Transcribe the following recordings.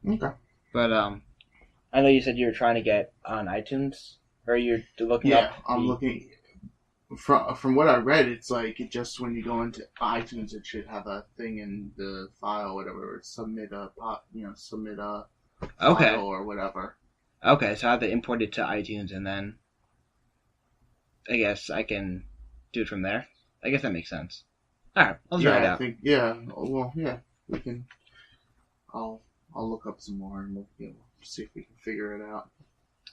Okay. But I know you said you were trying to get on iTunes, or you're looking up. Yeah, I'm looking. From what I read, it's like just when you go into iTunes, it should have a thing in the file, whatever. Submit a Okay. file or whatever. Okay, so I have to import it to iTunes, and then I guess I can do it from there. I guess that makes sense. All right, I'll try it out. We can. I'll look up some more and we'll see if we can figure it out.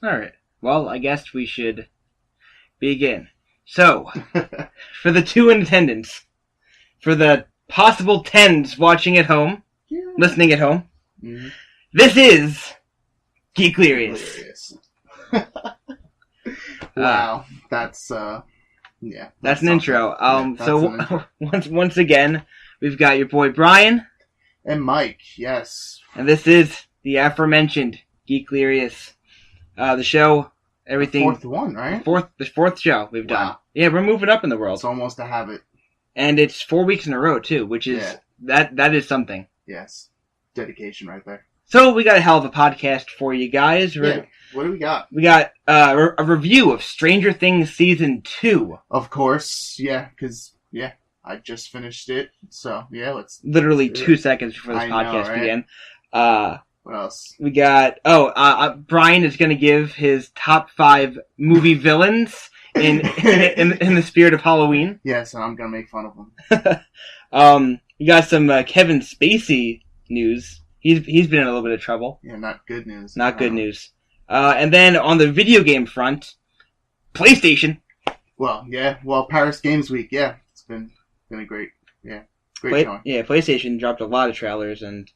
All right. Well, I guess we should begin. So, for the 2 in attendance, for the possible 10s watching at home, listening at home, this is Geeklirious. Wow, that's That's an intro. Once again, we've got your boy Brian and Mike. Yes, and this is the aforementioned Geeklirious, the show. Everything. The 4th one, right? The fourth show we've done. Yeah, we're moving up in the world. It's almost a habit. And it's 4 weeks in a row too, which is that is something. Yes, dedication right there. So we got a hell of a podcast for you guys. What do we got? We got a review of Stranger Things Season 2. Of course, because I just finished it. So let's literally 2 seconds before this podcast began. What else? We got Brian is going to give his top 5 movie villains in the spirit of Halloween. Yes, and I'm going to make fun of them. We got some Kevin Spacey news. He's been in a little bit of trouble. Yeah, not good news. Not good news. And then on the video game front, PlayStation. Well, Paris Games Week. Yeah, it's been a great showing. Yeah, PlayStation dropped a lot of trailers and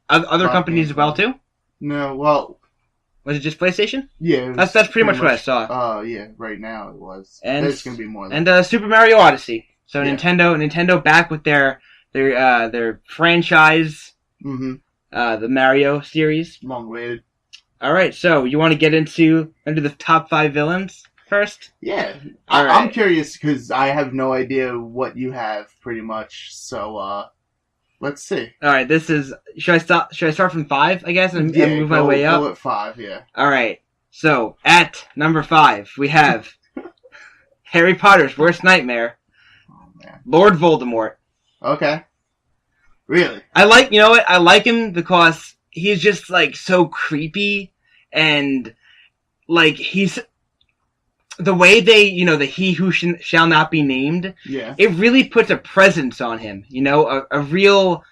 other companies as well too. No, well, was it just PlayStation? Yeah, that's pretty much what I saw. Right now it was. And there's gonna be more. And Super Mario Odyssey. So Nintendo back with their franchise. Mm-hmm. The Mario series. Long awaited. All right, so you want to get into the top 5 villains first? Yeah. All right. I'm curious because I have no idea what you have pretty much. So let's see. All right, this is. Should I start from 5? I guess and move my way up. Go at 5. Yeah. All right. So at number 5 we have Harry Potter's worst nightmare. Oh man. Lord Voldemort. Okay. Really? I like him because he's just like so creepy and like he's the way they, the he who shall not be named. Yeah. It really puts a presence on him, there's a real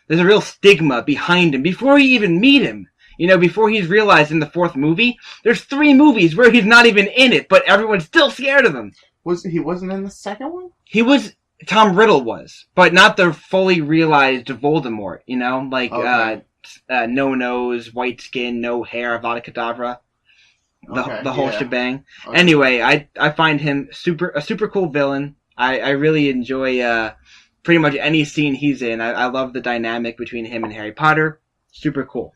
stigma behind him before you even meet him. Before he's realized in the 4th movie, there's 3 movies where he's not even in it, but everyone's still scared of him. He wasn't in the 2nd one? He was. Tom Riddle was, but not the fully realized Voldemort, okay. No nose, white skin, no hair, Avada Kedavra, the whole shebang. Okay. Anyway, I find him a super cool villain. I really enjoy pretty much any scene he's in. I love the dynamic between him and Harry Potter. Super cool.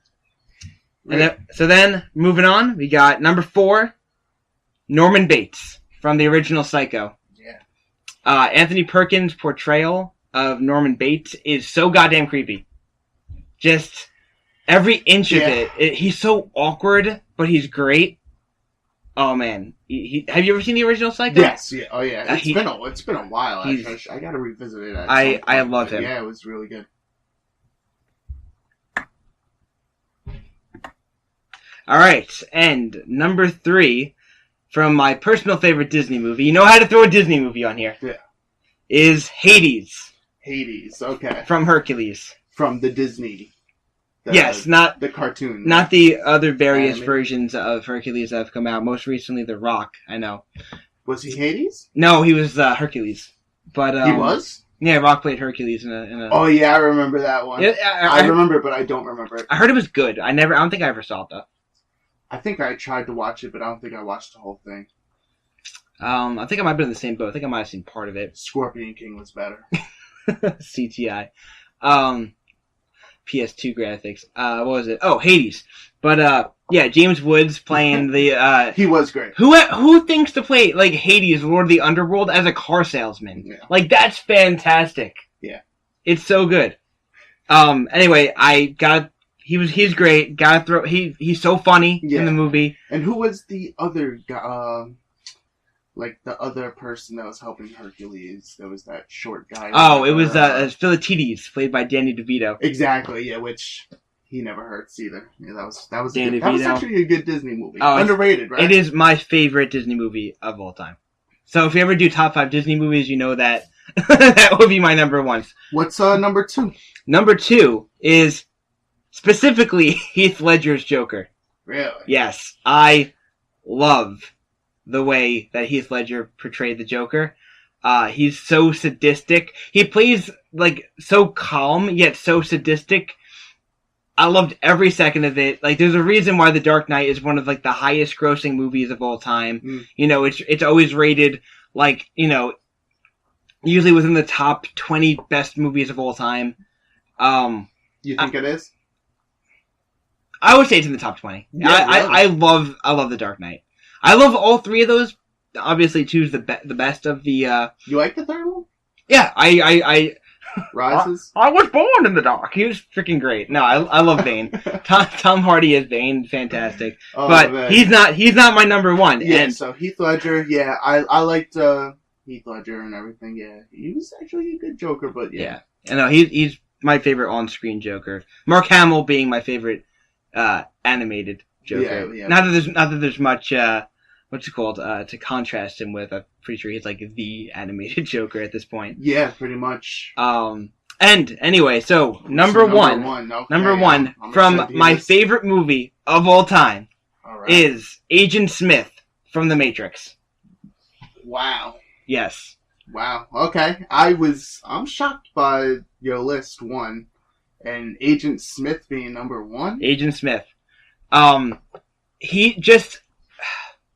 Right. And then moving on, we got number 4, Norman Bates from the original Psycho. Anthony Perkins' portrayal of Norman Bates is so goddamn creepy. Just every inch of it. He's so awkward, but he's great. Oh man, have you ever seen the original Psycho? Yes. Yeah. Oh yeah. It's been a while. I gotta revisit it. I love him. Yeah, it was really good. All right, and number 3. From my personal favorite Disney movie. You know how to throw a Disney movie on here. Yeah. Is Hades. Hades, okay. From Hercules. From the Disney. Yes, not the cartoon. Not right? The other various versions of Hercules that have come out. Most recently, The Rock, I know. Was he Hades? No, he was Hercules. But he was? Yeah, Rock played Hercules in a... Oh yeah, I remember that one. Yeah, I remember it, but I don't remember it. I heard it was good. I don't think I ever saw it, though. I think I tried to watch it, but I don't think I watched the whole thing. I think I might have been in the same boat. I think I might have seen part of it. Scorpion King was better. CTI. PS2 graphics. What was it? Oh, Hades. But, James Woods playing the, he was great. Who thinks to play, like, Hades, Lord of the Underworld, as a car salesman? Yeah. Like, that's fantastic. Yeah. It's so good. Anyway, He's great. Gotta throw. He's so funny in the movie. And who was the other guy? Like the other person that was helping Hercules? There was that short guy. Oh, it was Philatides, played by Danny DeVito. Exactly. Yeah, which he never hurts either. Yeah, that was that was actually a good Disney movie. Underrated, right? It is my favorite Disney movie of all time. So if you ever do top 5 Disney movies, you know that that would be my number 1. What's number 2? Number 2 is specifically Heath Ledger's Joker. Really? Yes, I love the way that Heath Ledger portrayed the Joker. He's so sadistic. He plays like so calm yet so sadistic. I loved every second of it. Like, there's a reason why The Dark Knight is one of like the highest grossing movies of all time. You know, it's always rated like, you know, usually within the top 20 best movies of all time. You think it is? I would say it's in the top 20. Yeah, I love The Dark Knight. I love all 3 of those. Obviously, 2's the best of the. You like the third one? Yeah, I Rises. I was born in the dark. He was freaking great. No, I love Bane. Tom Hardy as Bane, fantastic. Oh, but man. He's not my number 1. Yeah. And so Heath Ledger, yeah, I liked Heath Ledger and everything. Yeah, he was actually a good Joker, but yeah. I know he's my favorite on-screen Joker. Mark Hamill being my favorite animated Joker. Yeah. Not that there's much what's it called to contrast him with. I'm pretty sure he's like the animated Joker at this point. Yeah, pretty much. And anyway, so number one from my favorite movie of all time is Agent Smith from The Matrix. Wow. Yes. Wow. Okay. I'm shocked by your list 1 and Agent Smith being number 1. Agent Smith. He just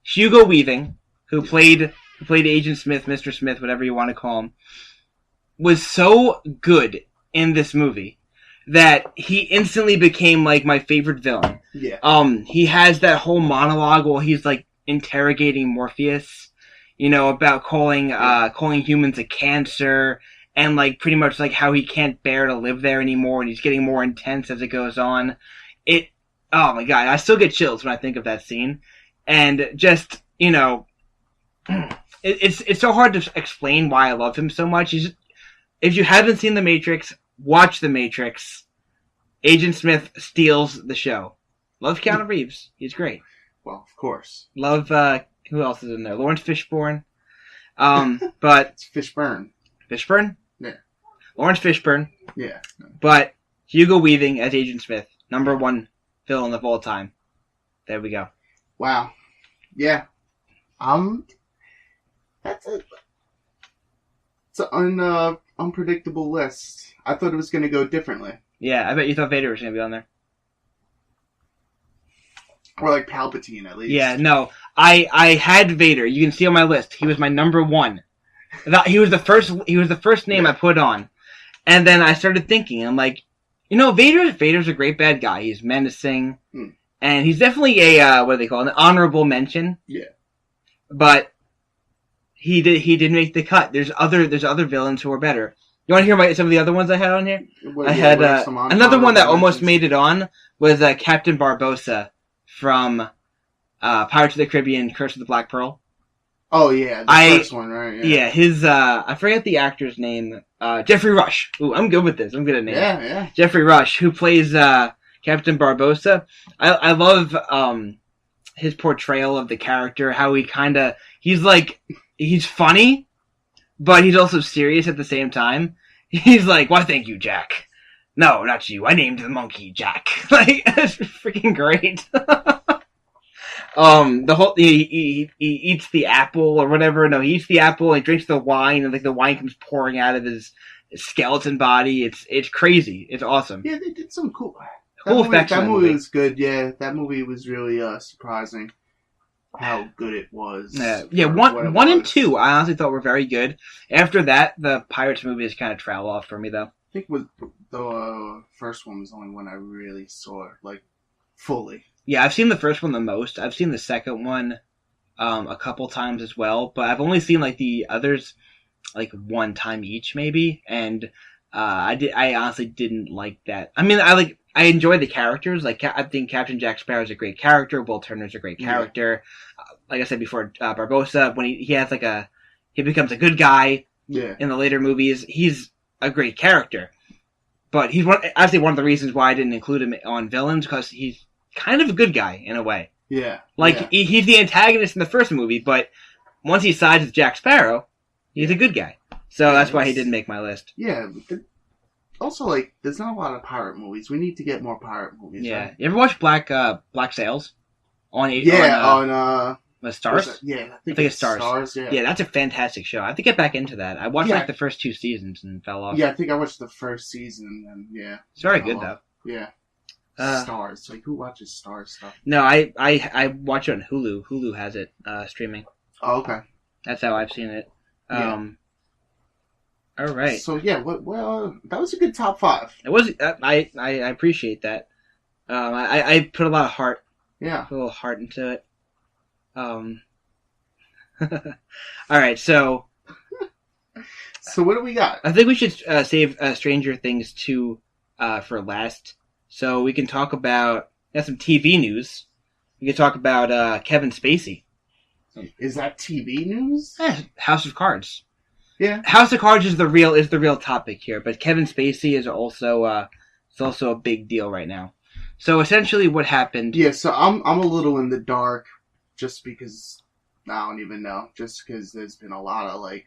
Hugo Weaving, who played Agent Smith, Mr. Smith, whatever you want to call him, was so good in this movie that he instantly became like my favorite villain. Yeah. He has that whole monologue while he's like interrogating Morpheus, you know, about calling humans a cancer and like pretty much like how he can't bear to live there anymore, and he's getting more intense as it goes on. Oh my god, I still get chills when I think of that scene. And just, you know, it's so hard to explain why I love him so much. If you haven't seen The Matrix, watch The Matrix. Agent Smith steals the show. Love Keanu Reeves. He's great. Well, of course. Love, who else is in there? Lawrence Fishburne. But... It's Fishburne. Fishburne? Yeah. Lawrence Fishburne. Yeah. But Hugo Weaving as Agent Smith. Number 1 villain of all time. There we go. Wow. Yeah. That's it's an unpredictable list. I thought it was going to go differently. Yeah, I bet you thought Vader was going to be on there. Or like Palpatine, at least. Yeah, no. I had Vader. You can see on my list. He was my number 1. He was the first name I put on. And then I started thinking, I'm like, you know, Vader's a great bad guy. He's menacing. And he's definitely a, what do they call it, an honorable mention. Yeah. But he did make the cut. There's other villains who are better. You want to hear some of the other ones I had on here? I had another one that almost made it on was Captain Barbossa from Pirates of the Caribbean: Curse of the Black Pearl. Oh yeah, the first one, right? Yeah, his I forget the actor's name. Jeffrey Rush. Ooh, I'm good with this. I'm good at names. Yeah. Jeffrey Rush, who plays Captain Barbossa. I love his portrayal of the character. How he's funny, but he's also serious at the same time. He's like, "Why, thank you, Jack." No, not you. I named the monkey Jack. Like, that's freaking great. The whole he eats the apple or whatever. No, he eats the apple and he drinks the wine, and like the wine comes pouring out of his skeleton body. It's crazy. It's awesome. Yeah, they did some cool effects. That movie was good. Yeah, that movie was really surprising how good it was. Yeah, one and 2 I honestly thought were very good. After that, the Pirates movies kind of trail off for me though. I think the first one was the only one I really saw like fully. Yeah, I've seen the first one the most. I've seen the second one a couple times as well, but I've only seen like the others like one time each maybe, and I honestly didn't like that. I mean, I enjoy the characters. Like, I think Captain Jack Sparrow is a great character. Will Turner's a great character. Like I said before, Barbossa, when he has he becomes a good guy in the later movies, he's a great character. But he's actually one of the reasons why I didn't include him on villains, because he's kind of a good guy in a way. Yeah. He's the antagonist in the first movie, but once he sides with Jack Sparrow, he's a good guy. So that's why he didn't make my list. Yeah. Also, there's not a lot of pirate movies. We need to get more pirate movies. Yeah. Right? You ever watch Black Sails? On Stars? I think it's Stars. Yeah, that's a fantastic show. I have to get back into that. I watched the first 2 seasons and fell off. Yeah, I think I watched the first season and it's very good though. Yeah. Stars. Who watches Stars stuff? No, I watch it on Hulu. Hulu has it streaming. Oh, okay. That's how I've seen it. All right. So well, that was a good top 5. It was. I appreciate that. I put a lot of heart. Yeah. Put a little heart into it. All right. So what do we got? I think we should save Stranger Things 2 for last, so we can talk about some TV news. We can talk about Kevin Spacey. Is that TV news? House of Cards. Yeah, House of Cards is the real topic here, but Kevin Spacey is also a big deal right now. So essentially, what happened? Yeah, so I'm a little in the dark, just because I don't even know. Just because there's been a lot of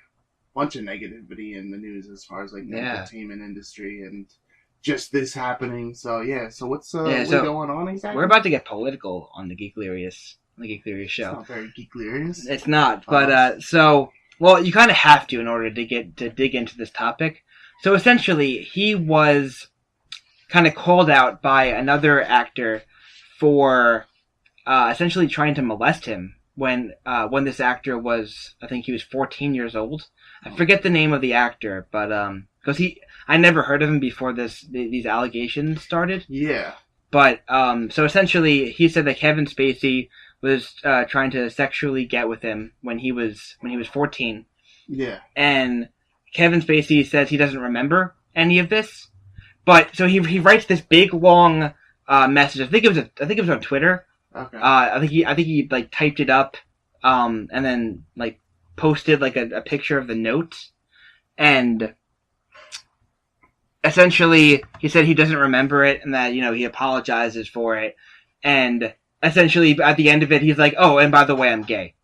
bunch of negativity in the news as far as the entertainment industry and just this happening. So what's going on exactly? We're about to get political on the Geeklirious show. It's not very Geeklirious. It's not, but well, you kind of have to in order to dig into this topic. So essentially, he was kind of called out by another actor for essentially trying to molest him when this actor was, I think he was 14 years old. I forget the name of the actor, but because I never heard of him before these allegations started. Yeah. But so essentially, he said that Kevin Spacey was trying to sexually get with him when he was 14. Yeah. And Kevin Spacey says he doesn't remember any of this. But so he writes this big long message. I think it was on Twitter. Okay. I think he typed it up, and then posted a picture of the note, and essentially he said he doesn't remember it, and that he apologizes for it, and essentially at the end of it he's like, oh, and by the way, I'm gay.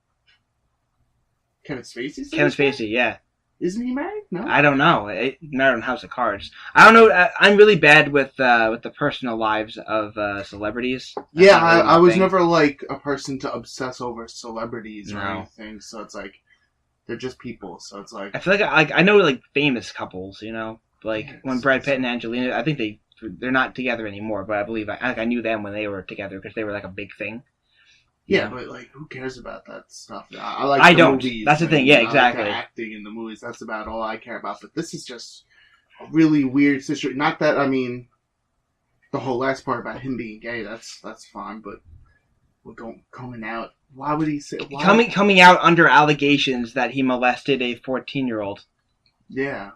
Kevin Spacey? Kevin Spacey, yeah. Isn't he married? No, I don't know. Not on House of Cards. I don't know. I'm really bad with the personal lives of celebrities. Yeah, I was never a person to obsess over celebrities or anything. So it's they're just people. So it's I feel I know famous couples. When Brad Pitt and Angelina. I think they're not together anymore, but I believe I knew them when they were together because they were a big thing. Yeah, but who cares about that stuff? I don't. Movies, that's the thing. Yeah, exactly. The acting in the movies. That's about all I care about. But this is just a really weird situation. Not that the whole last part about him being gay. That's fine. But we're coming out. Why would he say coming out under allegations that he molested a 14-year-old? Yeah,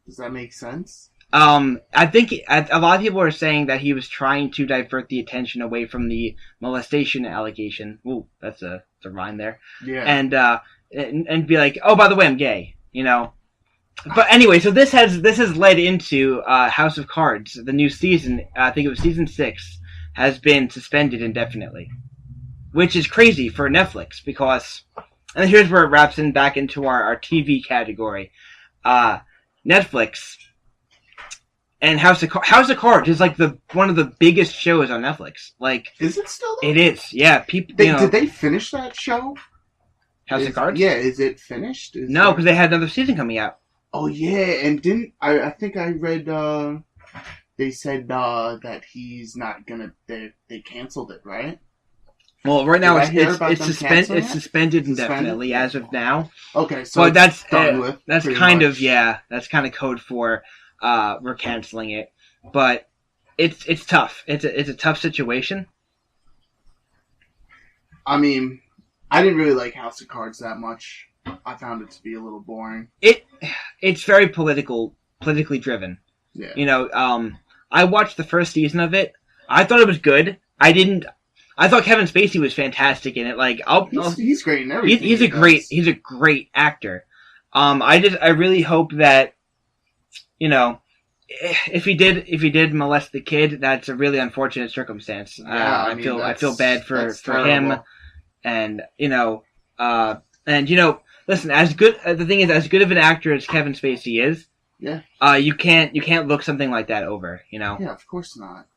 does that make sense? I think a lot of people are saying that he was trying to divert the attention away from the molestation allegation. Ooh, that's a rhyme there. Yeah. And be like, oh, by the way, I'm gay. But anyway, so this has led into House of Cards. The new season, I think it was season 6, has been suspended indefinitely, which is crazy for Netflix because, and here's where it wraps in back into our TV category. Netflix. And House of Cards is one of the biggest shows on Netflix. Is it still there? It is, yeah. People, did they finish that show? House of Cards? Yeah, is it finished? No, because they had another season coming out. Oh yeah, and I think I read they said that he's not gonna. They canceled it, right? Well, right now it's suspended indefinitely as of now. Okay, so but that's kind of code for. We're canceling it, but it's tough. It's a tough situation. I mean, I didn't really like House of Cards that much. I found it to be a little boring. It's very politically driven. Yeah. I watched the first season of it. I thought it was good. I thought Kevin Spacey was fantastic in it. Like, he's great in everything. He's a great actor. I really hope that, you know, if he did molest the kid, that's a really unfortunate circumstance. Yeah, I feel bad for him, and listen, the thing is, as good of an actor as Kevin Spacey is, yeah, you can't look something like that over, you know. Yeah, of course not.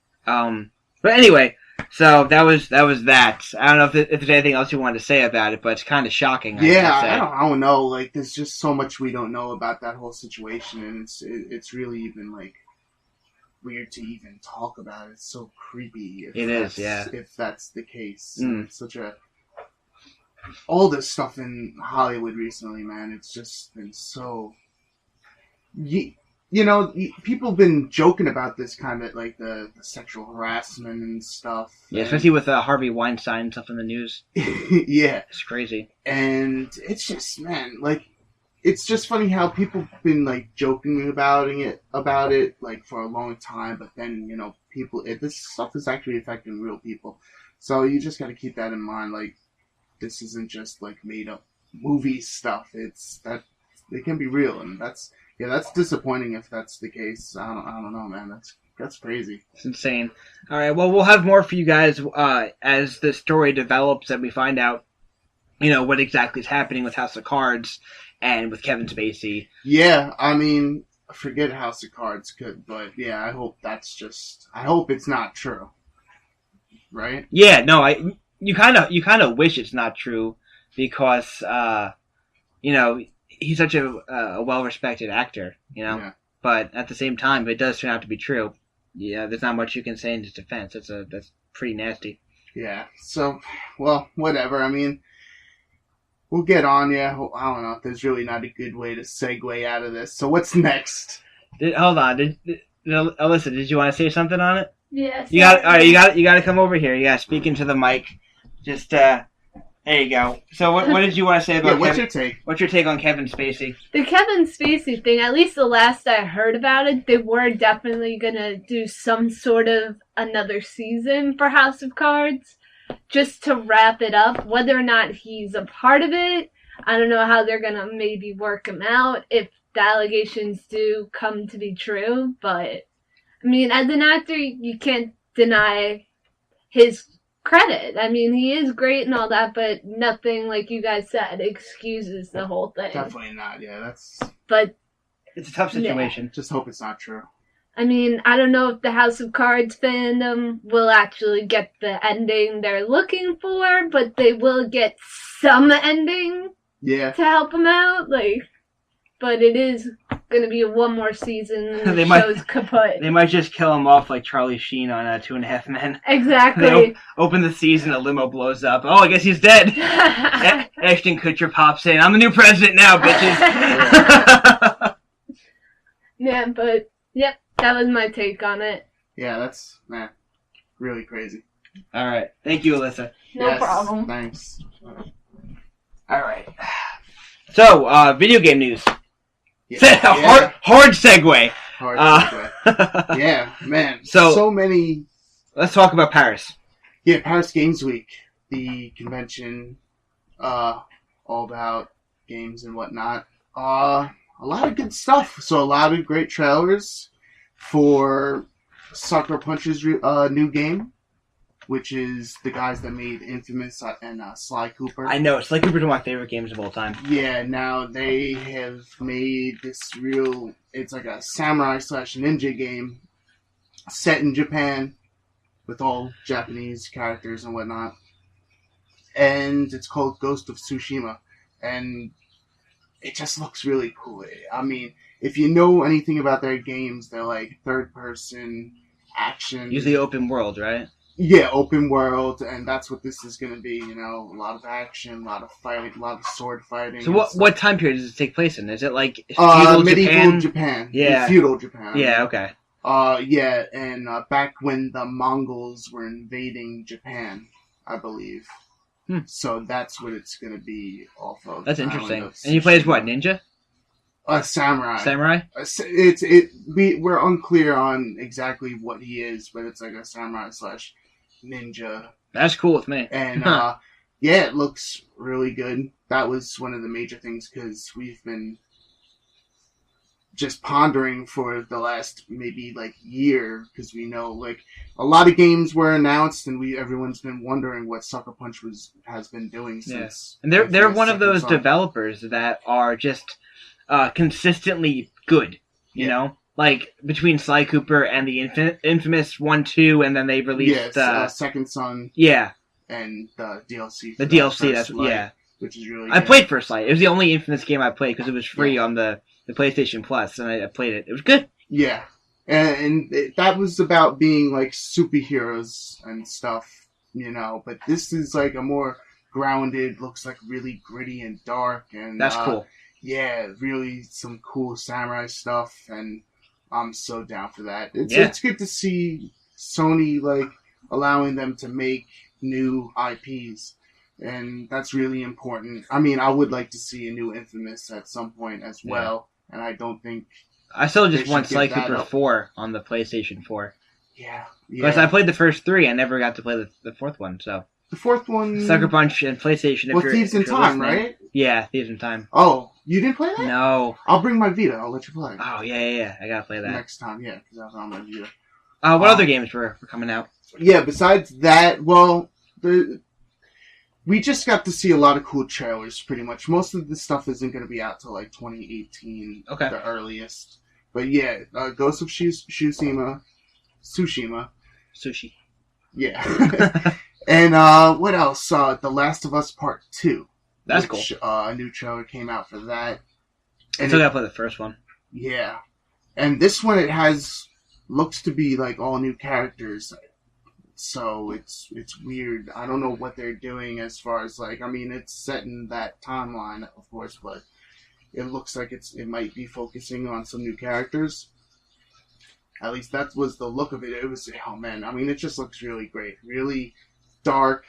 But anyway, so that was that. I don't know if there's anything else you wanted to say about it, but it's kind of shocking. I don't know. Like, there's just so much we don't know about that whole situation, and it's really even like weird to even talk about. It's so creepy. If that's the case, it's such a all this stuff in Hollywood recently, man. It's just been so. You know, people have been joking about this kind of, like, the sexual harassment and stuff. Yeah, especially with Harvey Weinstein and stuff in the news. Yeah. It's crazy. And it's just, man, like, it's just funny how people have been, like, joking about it, like, for a long time, but then, you know, this stuff is actually affecting real people. So you just gotta keep that in mind, like, this isn't just, like, made-up movie stuff. It can be real, and that's disappointing if that's the case. I don't know, man. That's crazy. It's insane. All right, well, we'll have more for you guys as the story develops and we find out, you know, what exactly is happening with House of Cards and with Kevin Spacey. Yeah, I mean, forget House of Cards, but yeah, I hope it's not true. Right? Yeah, no, you kind of wish it's not true because, you know, he's such a well-respected actor, you know? Yeah. But at the same time, if it does turn out to be true, yeah, there's not much you can say in his defense. That's pretty nasty. Yeah, so, well, whatever. I mean, we'll get on, yeah. I don't know. There's really not a good way to segue out of this. So what's next? Hold on. Alyssa, did you want to say something on it? Yes. You got to come over here. Yeah, speak into the mic. Just, there you go. So what did you want to say about what's your take? What's your take on Kevin Spacey? The Kevin Spacey thing, at least the last I heard about it, they were definitely going to do some sort of another season for House of Cards just to wrap it up. Whether or not he's a part of it, I don't know how they're going to maybe work him out if the allegations do come to be true. But, I mean, as an actor, you can't deny his credit. I mean, he is great and all that, but nothing, like you guys said, excuses the whole thing. Definitely not, yeah, But it's a tough situation. Yeah. Just hope it's not true. I mean, I don't know if the House of Cards fandom will actually get the ending they're looking for, but they will get some ending to help them out, but it is going to be one more season and the show's kaput. They might just kill him off like Charlie Sheen on 2.5 Men. Exactly. They open the season, a limo blows up. Oh, I guess he's dead. Ashton Kutcher pops in. I'm the new president now, bitches. Yeah, but, yep, that was my take on it. Yeah, that's, really crazy. All right. Thank you, Alyssa. No problem. Thanks. All right. So, video game news. Yeah. Hard segue. Hard segue. Yeah, man. So many. Let's talk about Paris. Yeah, Paris Games Week, the convention, all about games and whatnot. A lot of good stuff. So a lot of great trailers for Sucker Punch's new game, which is the guys that made Infamous and Sly Cooper. I know, Sly Cooper's one of my favorite games of all time. Yeah, now they have made this it's like a samurai/ninja game set in Japan with all Japanese characters and whatnot. And it's called Ghost of Tsushima. And it just looks really cool. I mean, if you know anything about their games, they're like third-person action. Usually open world, right? Yeah, open world, and that's what this is going to be, you know, a lot of action, a lot of fighting, a lot of sword fighting. So what time period does it take place in? Is it like medieval Japan? Yeah. Feudal Japan. Yeah, okay. Yeah, and back when the Mongols were invading Japan, I believe. So that's what it's going to be off of. That's interesting. And you play as what, ninja? A samurai. Samurai? We're unclear on exactly what he is, but it's like a samurai / ninja. That's cool with me. And yeah, it looks really good. That was one of the major things because we've been just pondering for the last maybe like year because we know like a lot of games were announced and everyone's been wondering what Sucker Punch has been doing since. And they're one of those developers that are just consistently good, you know, like between Sly Cooper and the infamous 1-2, and then they released Second Son, and the DLC. The DLC, that's which is really. I played First Light. It was the only Infamous game I played because it was free on the PlayStation Plus, and I played it. It was good. Yeah, and that was about being like superheroes and stuff, you know. But this is like a more grounded, looks like really gritty and dark, and that's cool. Yeah, really some cool samurai stuff, and I'm so down for that. It's good to see Sony like allowing them to make new IPs, and that's really important. I mean, I would like to see a new Infamous at some point as well, and I don't think I still just want Sly Cooper 4 on the PlayStation 4. Yeah. Because I played the first 3, I never got to play the fourth one, so. The fourth one... Sucker Punch and PlayStation. Well, Thieves in Time, right? Yeah, Thieves in Time. Oh, you didn't play that? No. I'll bring my Vita. I'll let you play. Oh, yeah. I gotta play that. Next time, because I was on my Vita. What other games were coming out? Yeah, besides that, well, we just got to see a lot of cool trailers, pretty much. Most of the stuff isn't going to be out till like 2018, the earliest. But yeah, Ghost of Tsushima. Sushi. Yeah. And what else? The Last of Us Part 2. That's cool. A new trailer came out for that. And I still got to play the first one. Yeah. And this one, looks to be like all new characters. So it's weird. I don't know what they're doing as far as like, I mean, it's set in that timeline, of course, but it looks like it might be focusing on some new characters. At least that was the look of it. It was, oh man, I mean, it just looks really great. Really dark,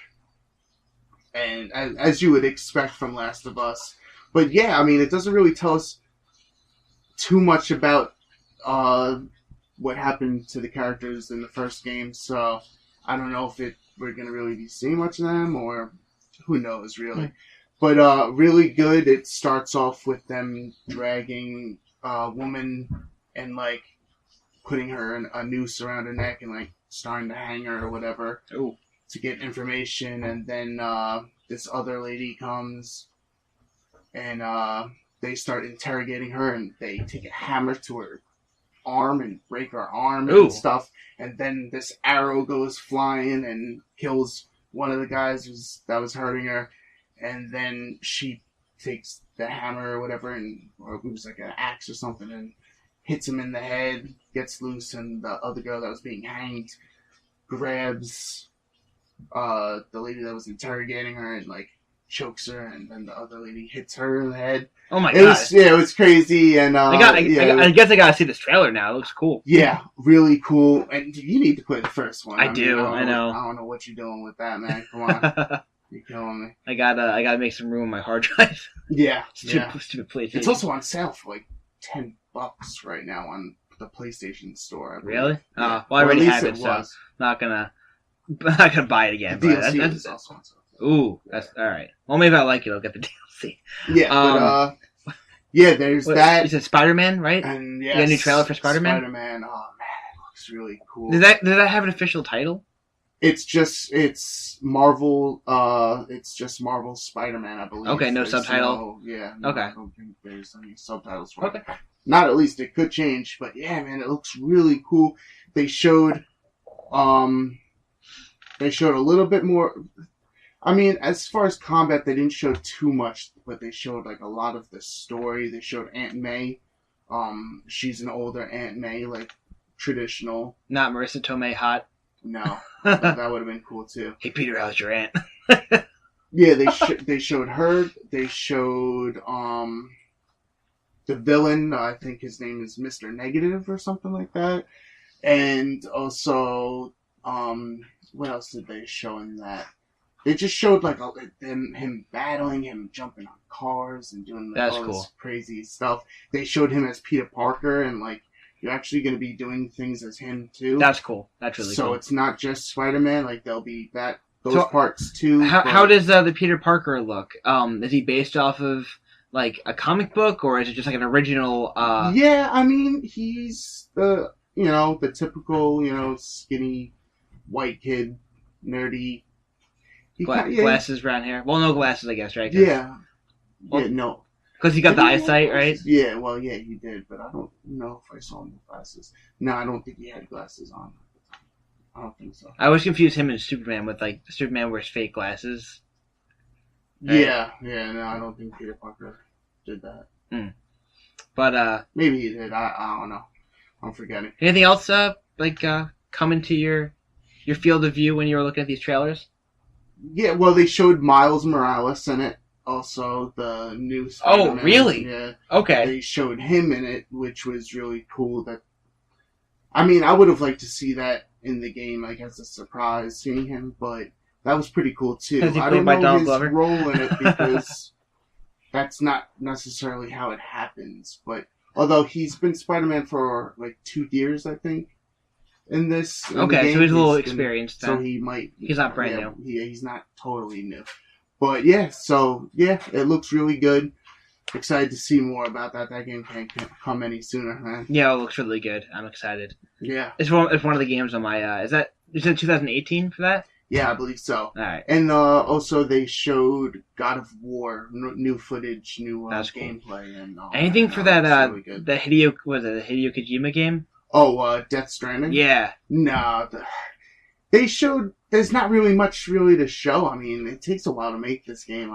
and as you would expect from Last of Us. But yeah, I mean, it doesn't really tell us too much about what happened to the characters in the first game, so I don't know if we're going to really be seeing much of them, or who knows, really. But really good. It starts off with them dragging a woman and, like, putting her in a noose around her neck and, like, starting to hang her or whatever. Ooh. To get information, and then this other lady comes, and they start interrogating her, and they take a hammer to her arm and break her arm and stuff, and then this arrow goes flying and kills one of the guys that was hurting her, and then she takes the hammer or whatever, or it was like an axe or something, and hits him in the head, gets loose, and the other girl that was being hanged grabs the lady that was interrogating her and like chokes her, and then the other lady hits her in the head. Oh my god! It was crazy, and I guess I gotta see this trailer now. It looks cool. Yeah, really cool. And you need to play the first one. I know. I don't know what you're doing with that, man. Come on, you're killing me. I gotta make some room on my hard drive. Yeah, stupid PlayStation. It's also on sale for like $10 right now on the PlayStation Store. Really? Well, I already have it, so not gonna buy it again. The DLC is also on sale. Ooh, that's all right. Well, maybe I like it. I'll get the DLC. Yeah, there's that. You said Spider-Man, right? And you got a new trailer for Spider-Man? Spider-Man. Oh man, it looks really cool. Did that have an official title? It's Marvel. It's just Marvel Spider-Man, I believe. Okay, no subtitle. I don't think there's any subtitles for it. Not at least. It could change, but yeah, man, it looks really cool. They showed a little bit more. I mean, as far as combat, they didn't show too much, but they showed like a lot of the story. They showed Aunt May. She's an older Aunt May, like traditional. Not Marissa Tomei hot. No, that would have been cool too. Hey Peter, how's your aunt? Yeah, they showed her. They showed the villain. I think his name is Mr. Negative or something like that. And also, what else did they show in that? They just showed like him battling, him jumping on cars and doing like, all this crazy stuff. They showed him as Peter Parker, and like you're actually going to be doing things as him too. That's cool. That's really cool. So it's not just Spider-Man. Like there'll be those parts too. How does the Peter Parker look? Is he based off of like a comic book, or is it just like an original? Yeah, I mean he's the typical skinny white kid, nerdy. Glasses, brown hair. Well, no glasses, I guess, right? No. Because he got the eyesight, right? Yeah, well, yeah, he did, but I don't know if I saw him with glasses. No, I don't think he had glasses on. I don't think so. I always confuse him and Superman with, like, Superman wears fake glasses. Right? Yeah, no, I don't think Peter Parker did that. But, maybe he did, I don't know. I'm forgetting. Anything else, come into your field of view when you were looking at these trailers? Yeah, well, they showed Miles Morales in it. Also, the new Spider-Man. Oh, really? Yeah. Okay. They showed him in it, which was really cool. I would have liked to see that in the game, like, as a surprise, seeing him, but that was pretty cool, too. I don't know his role in it, because that's not necessarily how it happens, but although he's been Spider-Man for, like, 2 years, I think. In this, okay, so he's a little experienced. So he might. He's not brand new. Yeah, he's not totally new. But yeah, it looks really good. Excited to see more about that. That game can't come any sooner, man. Yeah, it looks really good. I'm excited. Yeah, it's one of the games on my. Is that 2018 for that? Yeah, I believe so. All right. And also they showed God of War, new footage, new gameplay, cool. And anything for that. Really the Hideo Kojima game. Oh, Death Stranding? Yeah. No. They showed... There's not really much to show. I mean, it takes a while to make this game.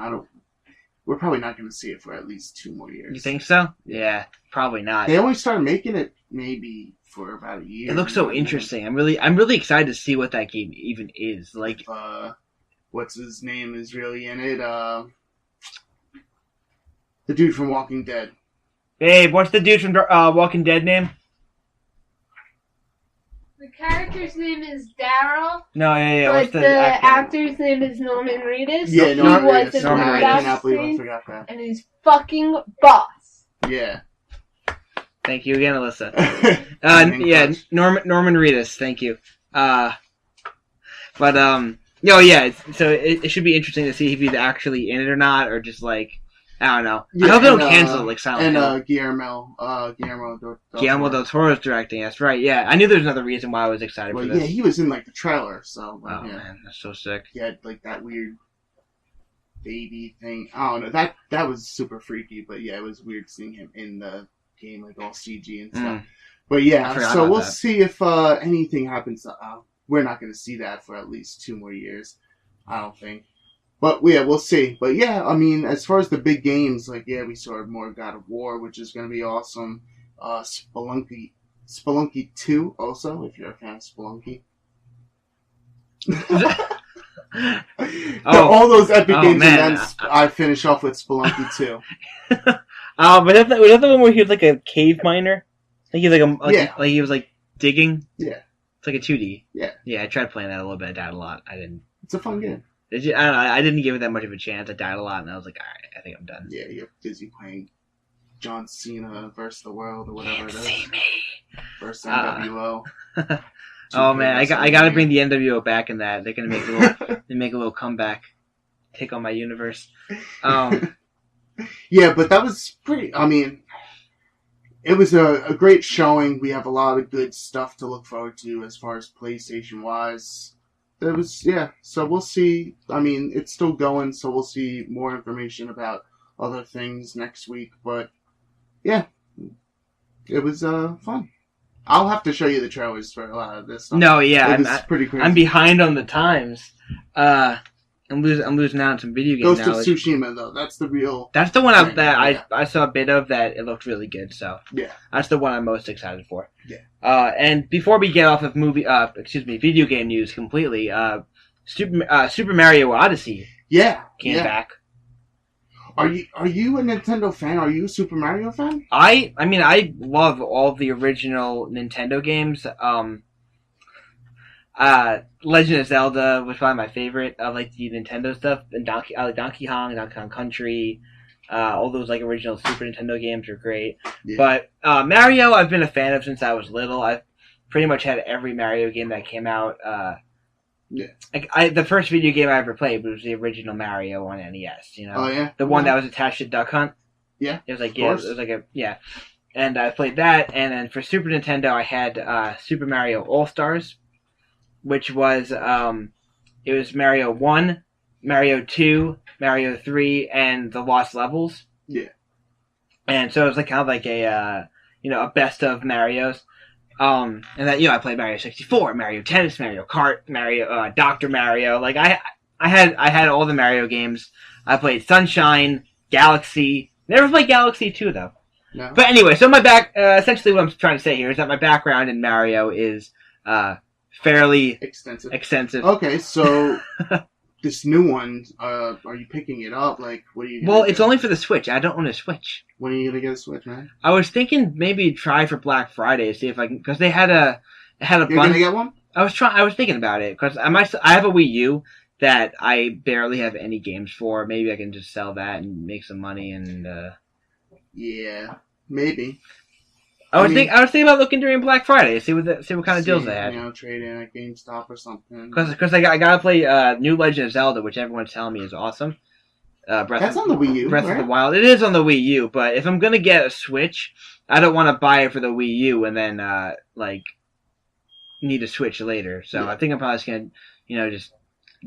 We're probably not going to see it for at least 2 more years. You think so? Yeah, probably not. They only started making it maybe for about a year. It looks so interesting. I'm really excited to see what that game even is. Like... what's his name is really in it? The dude from Walking Dead. Babe, what's the dude from Walking Dead name? The character's name is Daryl. No, yeah. But the actor's name is Norman Reedus. Yeah, Norman Reedus. I cannot believe I forgot that. And he's fucking boss. Yeah. Thank you again, Alyssa. Norman Reedus. Thank you. So it should be interesting to see if he's actually in it or not, or just like. I don't know. Yeah, I hope they don't cancel it like Silent Hill. And Guillermo del Toro's directing. That's right. Yeah, I knew there was another reason why I was excited for this. Yeah, he was in like the trailer. So. Oh man, that's so sick. He had like that weird baby thing. I don't know. That was super freaky. But yeah, it was weird seeing him in the game, like all CG and stuff. But yeah, so we'll see if anything happens. We're not going to see that for at least 2 more years. I don't think. But yeah, we'll see. But yeah, I mean, as far as the big games, like we saw more God of War, which is going to be awesome. Spelunky 2 also, if you're a fan of Spelunky. All those epic games, man. And then I finish off with Spelunky 2. But was that the one where he was like a cave miner? Like he was like he was like digging. Yeah, it's like a 2D. Yeah. I tried playing that a little bit. I died a lot. I didn't. It's a fun game. I don't know. I didn't give it that much of a chance. I died a lot, and I was like, all right, I think I'm done. Yeah, you're busy playing John Cena versus the World or whatever it is. See me. Versus NWO. Oh man, I got to bring the NWO back in that. They're gonna make a little comeback, take on my universe. Yeah, but that was pretty. I mean, it was a great showing. We have a lot of good stuff to look forward to as far as PlayStation wise. It was, so we'll see. I mean, it's still going, so we'll see more information about other things next week. But, yeah, it was fun. I'll have to show you the trailers for a lot of this stuff. No, yeah. It's pretty crazy. I'm behind on the times. I'm losing out on some video games now. Ghost of Tsushima, though. That's the real... That's the one I saw a bit of that it looked really good, so... Yeah. That's the one I'm most excited for. Yeah. And before we get off of video game news completely, Super Mario Odyssey came back. Are you a Nintendo fan? Are you a Super Mario fan? I mean, I love all the original Nintendo games. Legend of Zelda was probably my favorite of like the Nintendo stuff, and I like Donkey Kong Country, all those like original Super Nintendo games are great. Yeah. But Mario, I've been a fan of since I was little. I've pretty much had every Mario game that came out. Yeah. Like the first video game I ever played was the original Mario on NES. You know, oh yeah, the one that was attached to Duck Hunt. Yeah, it was like it was like a and I played that. And then for Super Nintendo, I had Super Mario All Stars, which was it was Mario 1, Mario 2, Mario 3, and the Lost Levels. Yeah, and so it was like kind of like a a best of Marios. And that I played Mario 64, Mario Tennis, Mario Kart, Mario Dr. Mario. Like I had all the Mario games. I played Sunshine, Galaxy. Never played Galaxy 2 though. No. But anyway, so essentially what I'm trying to say here is that my background in Mario is fairly extensive. Okay, so this new one, are you picking it up? Like, what are you? Well, it's only for the Switch. I don't own a Switch. When are you gonna get a Switch, man? I was thinking maybe try for Black Friday to see if I can, because they had a You're gonna get one? I was thinking about it because I have a Wii U that I barely have any games for. Maybe I can just sell that and make some money and. Yeah, maybe. I was thinking about looking during Black Friday, see what kind of deals they had. Trade in at GameStop or something. Because I gotta play New Legend of Zelda, which everyone's telling me is awesome. That's on the Wii U. Breath of the Wild. It is on the Wii U, but if I'm gonna get a Switch, I don't want to buy it for the Wii U and then need a Switch later. So I think I'm probably just gonna just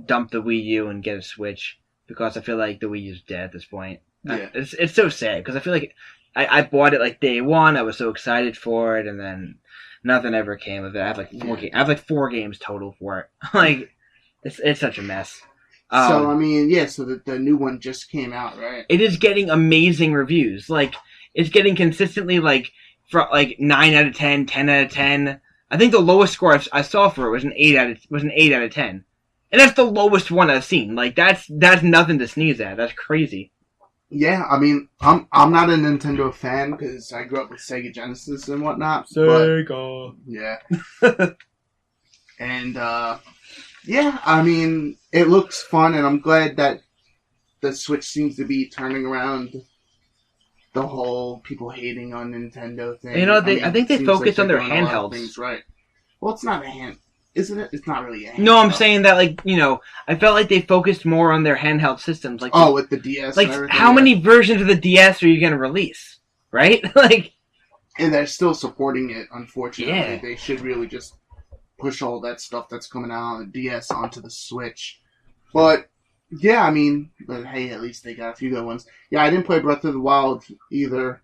dump the Wii U and get a Switch because I feel like the Wii U's dead at this point. Yeah. It's so sad because I feel like I bought it like day one. I was so excited for it, and then nothing ever came of it. I have like 4 games total for it. Like it's such a mess. So the new one just came out, right? It is getting amazing reviews. Like it's getting consistently for 9 out of 10, 10 out of 10. I think the lowest score I saw for it was an 8 out of 10, and that's the lowest one I've seen. Like that's nothing to sneeze at. That's crazy. Yeah, I mean, I'm not a Nintendo fan because I grew up with Sega Genesis and whatnot. Sega. But, yeah. And, I mean, it looks fun, and I'm glad that the Switch seems to be turning around the whole people hating on Nintendo thing. I think they focused on their handhelds. Things right. Well, it's not a hand... Isn't it? It's not really a handheld. No, I'm saying that, I felt like they focused more on their handheld systems. With the DS and everything. How many versions of the DS are you going to release? Right? And they're still supporting it, unfortunately. Yeah. They should really just push all that stuff that's coming out on the DS onto the Switch. But, yeah, hey, at least they got a few good ones. Yeah, I didn't play Breath of the Wild either.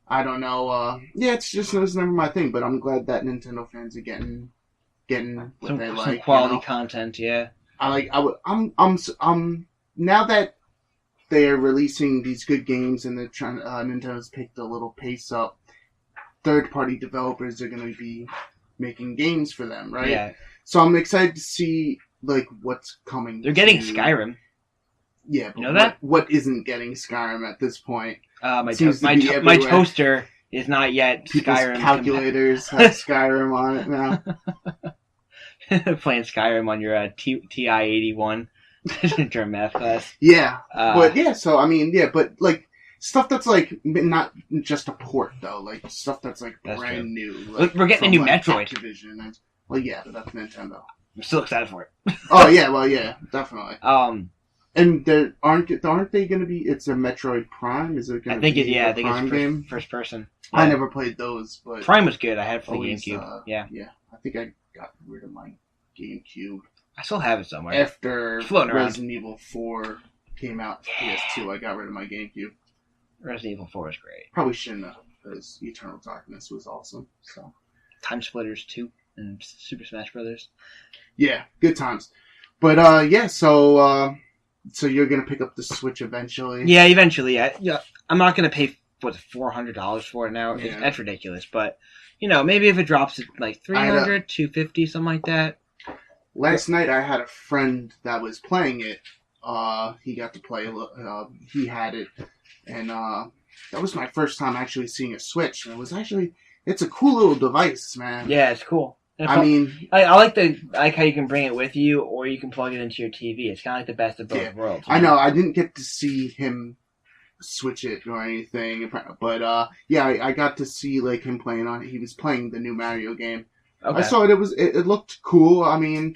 I don't know. It's never my thing, but I'm glad that Nintendo fans are getting what they like. Some quality content, yeah. I'm now that they're releasing these good games and they're trying. Nintendo's picked a little pace up. Third-party developers are going to be making games for them, right? Yeah. So I'm excited to see what's coming. They're getting Skyrim. Yeah, but you know that? What isn't getting Skyrim at this point? My toaster is not yet People's Skyrim. Calculators have Skyrim on it now. Playing Skyrim on your TI-81 during math class. Yeah, but stuff that's not just a port though, stuff that's brand new. We're getting a new Metroid. Activision. But that's Nintendo. I'm still excited for it. Oh yeah, well yeah, definitely. And aren't they going to be? It's a Metroid Prime. Is it going to be? I think Prime it's game? First person. Yeah. I never played those, but Prime was good. I had it for the GameCube. Yeah. I think I got rid of my GameCube. I still have it somewhere. After Resident Evil 4 came out to PS2, I got rid of my GameCube. Resident Evil 4 is great. Probably shouldn't have, because Eternal Darkness was awesome. So Time Splitters 2 and Super Smash Brothers. Yeah, good times. But so you're gonna pick up the Switch eventually? Yeah, eventually. I'm not gonna pay $400 for it now. Yeah. That's ridiculous. But maybe if it drops to $300, $250, something like that. Last night I had a friend that was playing it. He got to play. He had it, and that was my first time actually seeing a Switch. And it's a cool little device, man. Yeah, it's cool. I like how you can bring it with you, or you can plug it into your TV. It's kind of like the best of both worlds. I know. I didn't get to see him switch it or anything, but I got to see like him playing on it. He was playing the new Mario game. Okay. I saw it. It looked cool. I mean,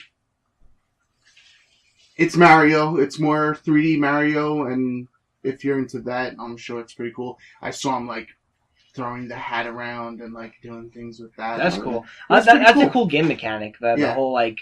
it's Mario. It's more 3D Mario, and if you're into that, I'm sure it's pretty cool. I saw him like throwing the hat around and like doing things with that. That's cool. That's cool. A cool game mechanic. The whole like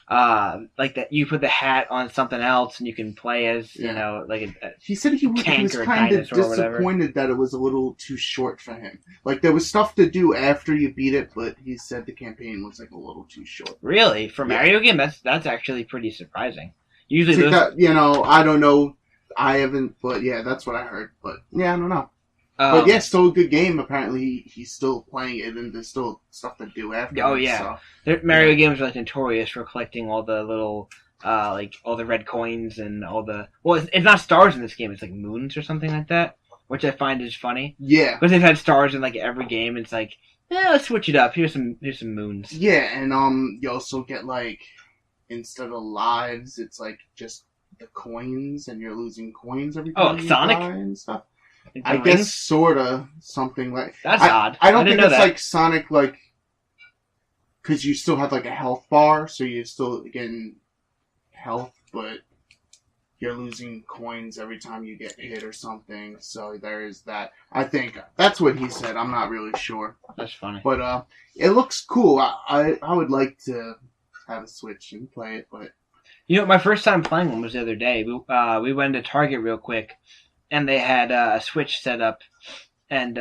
that you put the hat on something else and you can play as you know like he said he was kind of disappointed that it was a little too short for him. Like there was stuff to do after you beat it, but he said the campaign was like a little too short. Really, for Mario game, that's actually pretty surprising. Usually, I don't know. I haven't, but that's what I heard. But I don't know. But still a good game. Apparently, he's still playing it, and there's still stuff to do after. Oh yeah, so, Mario games are like notorious for collecting all the little, like all the red coins and all the. Well, it's not stars in this game; it's like moons or something like that, which I find is funny. Yeah, because they've had stars in like every game. It's like, let's switch it up. Here's some moons. Yeah, and you also get like instead of lives, it's like just the coins, and you're losing coins every time you Sonic die and stuff. I guess sorta something like that's odd. I don't think it's like Sonic, like because you still have like a health bar, so you're still getting health, but you're losing coins every time you get hit or something. So there is that. I think that's what he said. I'm not really sure. That's funny, but it looks cool. I would like to have a Switch and play it, but my first time playing one was the other day. We went to Target real quick. And they had a Switch set up, and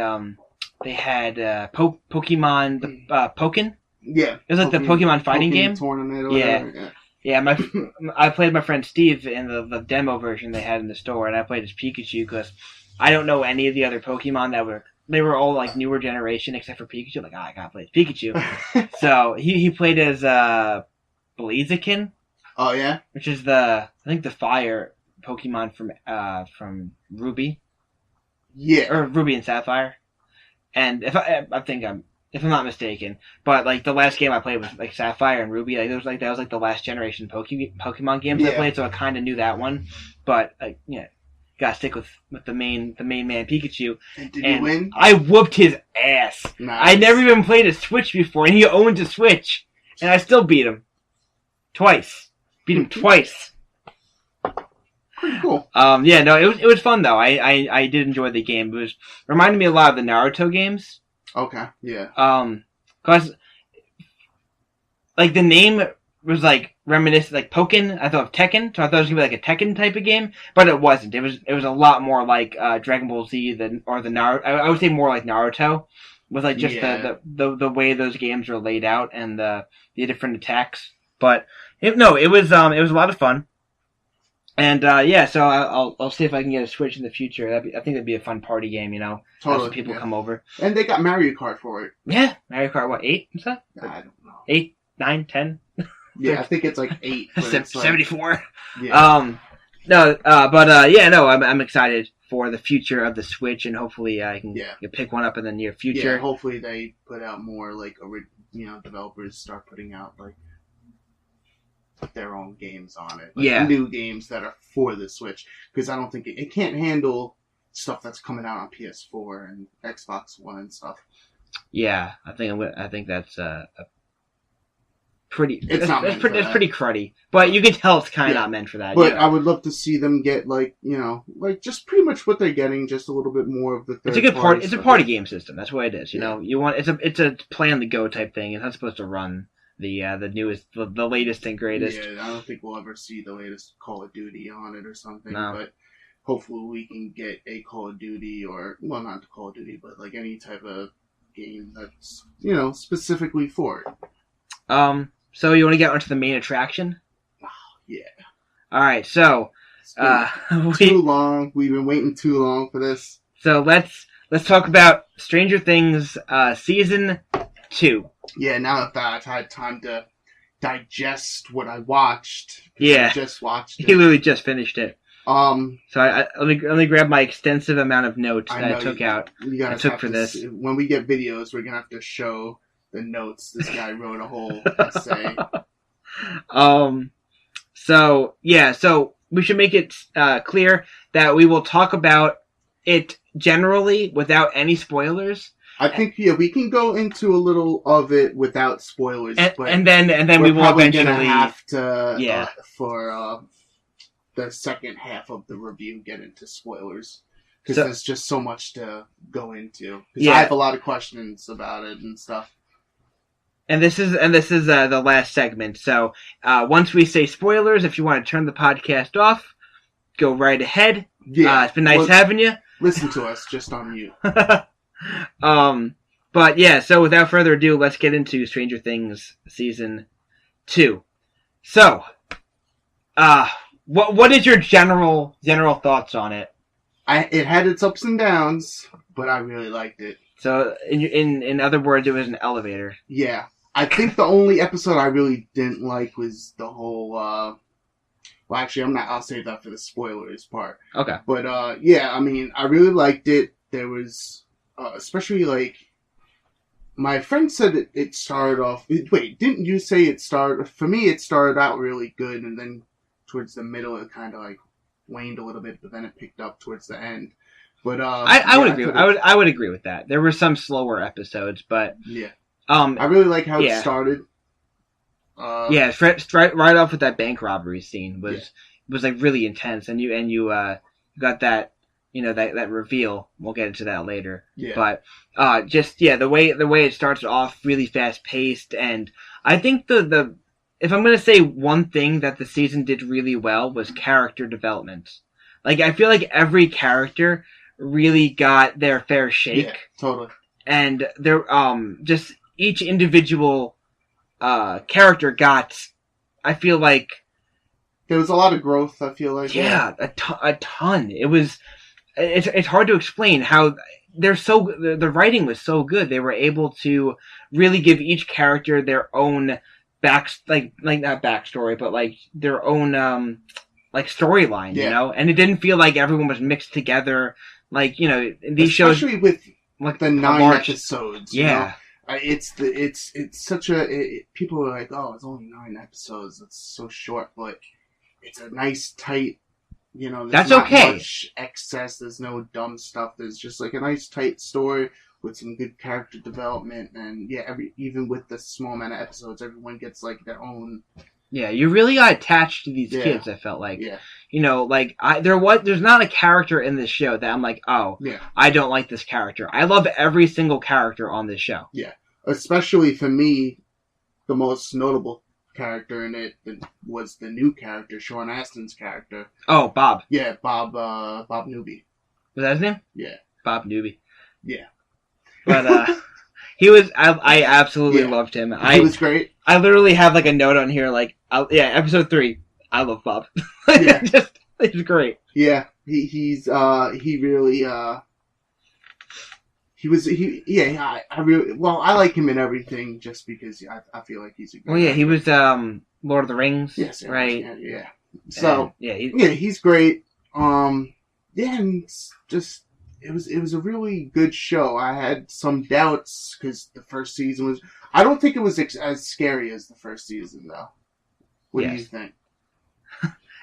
they had Pokemon Pokken. Yeah, it was like the Pokemon fighting game. Tournament or whatever. Yeah. I played my friend Steve in the demo version they had in the store, and I played as Pikachu because I don't know any of the other Pokemon they were all like newer generation except for Pikachu. Like, I gotta play as Pikachu. So he played as Blaziken. Oh yeah, which is I think the fire Pokemon from Ruby, or Ruby and Sapphire, and if I'm not mistaken, but like the last game I played was like Sapphire and Ruby. Like that was like the last generation Pokemon games I played, so I kind of knew that one. But gotta stick with the main man Pikachu. And did you win? I whooped his ass. Nice. I never even played a Switch before, and he owns a Switch, and I still beat him twice. Beat him twice. Pretty cool. It was fun though. I did enjoy the game. It reminded me a lot of the Naruto games. Okay, yeah. Cause like the name was like reminiscent, like Pokken. I thought of Tekken, so I thought it was gonna be like a Tekken type of game, but it wasn't. It was a lot more like Dragon Ball Z the Naruto. I would say more like Naruto, with like just the way those games are laid out and the different attacks. But it was a lot of fun. And so I'll see if I can get a Switch in the future. I think that'd be a fun party game, Totally. As people come over. And they got Mario Kart for it. Yeah, Mario Kart. What, 8? What's that? I don't know. 8, 9, 10. Yeah, I think it's like 8. 74. Yeah. I'm excited for the future of the Switch, and hopefully I can pick one up in the near future. Yeah, hopefully they put out more like developers start putting out like their own games on it. Like new games that are for the Switch, because I don't think it can't handle stuff that's coming out on PS4 and Xbox One and stuff. Yeah, I think that's pretty. It's pretty cruddy, but you can tell it's kind of not meant for that. But I would love to see them get like just pretty much what they're getting, just a little bit more of the. It's a good part. It's a party game system. That's what it is. You know, you want it's a play on the go type thing. It's not supposed to run the newest, the latest and greatest. Yeah, I don't think we'll ever see the latest Call of Duty on it or something. No. But hopefully we can get a Call of Duty, or well, not Call of Duty, but like any type of game that's specifically for it. So you want to get onto the main attraction? Yeah. All right. So too long. We've been waiting too long for this. So let's talk about Stranger Things season 2. Yeah, now that I've had time to digest what I watched. Yeah. I just watched it. He literally just finished it. So let me grab my extensive amount of notes that I took out. I took for this. When we get videos, we're gonna have to show the notes. This guy wrote a whole essay. So we should make it clear that we will talk about it generally without any spoilers. I think we can go into a little of it without spoilers, and then we will eventually gonna have to for the second half of the review get into spoilers because there's just so much to go into. Because I have a lot of questions about it and stuff. And this is the last segment. So once we say spoilers, if you want to turn the podcast off, go right ahead. Yeah, it's been nice having you. Listen to us just on mute. But yeah, so without further ado, let's get into Stranger Things Season 2. So, what is your general thoughts on it? It had its ups and downs, but I really liked it. So, in other words, it was an elevator. Yeah. I think the only episode I really didn't like was the whole, well, actually, I'll save that for the spoilers part. Okay. But, yeah, I mean, I really liked it. There was, especially, like, my friend said it started off, wait, didn't you say it started, for me, it started out really good, and then towards the middle, it kind of, like, waned a little bit, but then it picked up towards the end. But, I would agree. I would agree with that. There were some slower episodes, but yeah. I really like how it started. Right off with that bank robbery scene was like really intense, and you got that that reveal. We'll get into that later. Yeah. But the way it starts off really fast paced, and I think the if I'm gonna say one thing that the season did really well was character development. Like I feel like every character really got their fair shake. Yeah, totally. And there just each individual character got, I feel like there was a lot of growth. I feel like a ton. It's hard to explain how the writing was so good. They were able to really give each character their own not backstory, but like their own like storyline, you know. And it didn't feel like everyone was mixed together. Like these shows, especially with like the 9 episodes. Yeah. You know? It's such a people are like, oh, it's only 9 episodes. It's so short, but it's a nice tight. There's that's not okay. Much excess. There's no dumb stuff. There's just like a nice tight story with some good character development, and even with the small amount of episodes, everyone gets like their own. Yeah, you really got attached to these kids. I felt like, there's not a character in this show that I'm like, oh, I don't like this character. I love every single character on this show. Yeah, especially for me, the most notable character in it was the new character, Sean Astin's character. Oh, Bob. Yeah, Bob Newby. Was that his name? Yeah, Bob Newby. Yeah, but he was. I absolutely loved him. He was great. I literally have like a note on here, like, episode 3. I love Bob. Yeah, he's great. Yeah, he really I like him in everything just because I feel like he's a good actor. He was Lord of the Rings. Yes, right. Yeah. So and, he's great. And it's just. It was a really good show. I had some doubts because the first season was. I don't think it was as scary as the first season, though. What do you think?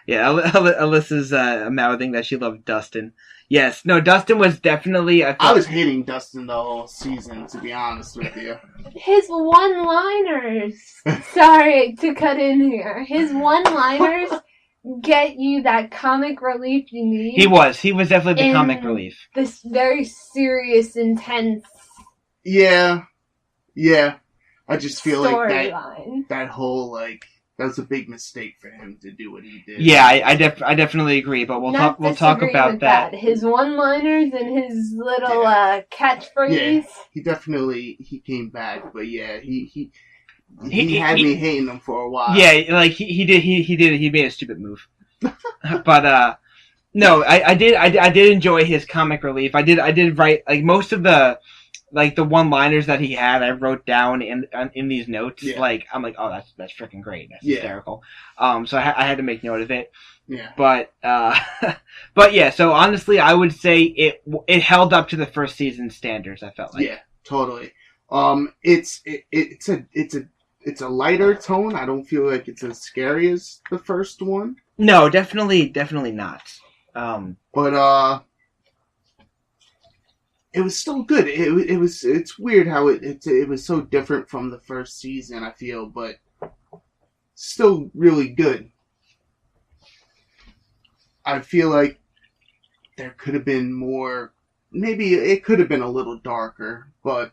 Alyssa's mouthing that she loved Dustin. Yes, no, Dustin was definitely. I was hating Dustin the whole season, to be honest with you. His one-liners. Sorry to cut in here. His one-liners. Get you that comic relief you need. He was definitely the comic relief. This very serious, intense. Yeah. I just feel like that whole that was a big mistake for him to do what he did. Yeah, I definitely agree, but we'll talk about that. His one-liners and his little catchphrase. Yeah, he came back, but yeah, he had me hating him for a while. Yeah, like he made a stupid move. But no, I did enjoy his comic relief. I did write like most of the one-liners that he had. I wrote down in these notes. Yeah. Like I'm like, oh, that's freaking great. That's hysterical. So I had to make note of it. Yeah. But yeah. So honestly, I would say it held up to the first season standards. I felt like. Yeah, totally. It's a lighter tone. I don't feel like it's as scary as the first one. No, definitely not. But it was still good. It's weird how it was so different from the first season, I feel, but still really good. I feel like there could have been more. Maybe it could have been a little darker, but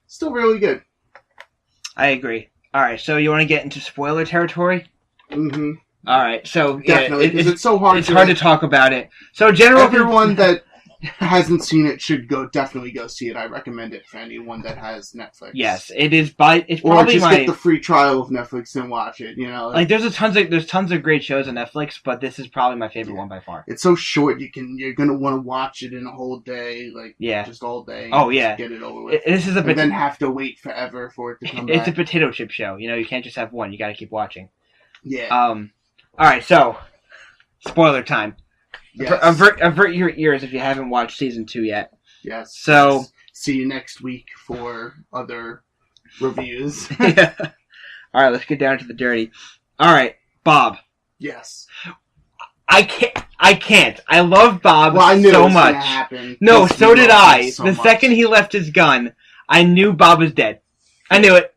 still really good. I agree. All right, so you want to get into spoiler territory? Mm-hmm. All right, so definitely, because it's so hard. It's hard to talk about it. So, everyone that hasn't seen it should definitely go see it. I recommend it for anyone that has Netflix. Yes, it is. It's or probably just get the free trial of Netflix and watch it. You know, like there's tons of great shows on Netflix, but this is probably my favorite one by far. It's so short. You're gonna want to watch it in a whole day, just all day. Oh yeah, get it over with. This is then have to wait forever for it to come back. It's a potato chip show. You know, you can't just have one. You got to keep watching. Yeah. All right, so spoiler time. Yes. Avert your ears if you haven't watched season 2 yet. Yes. So see you next week for other reviews. Yeah. All right, let's get down to the dirty. All right, Bob. Yes. I can't. I love Bob well, I knew so it was much. Gonna happen. No, so did I. So the much. Second he left his gun, I knew Bob was dead. I knew it.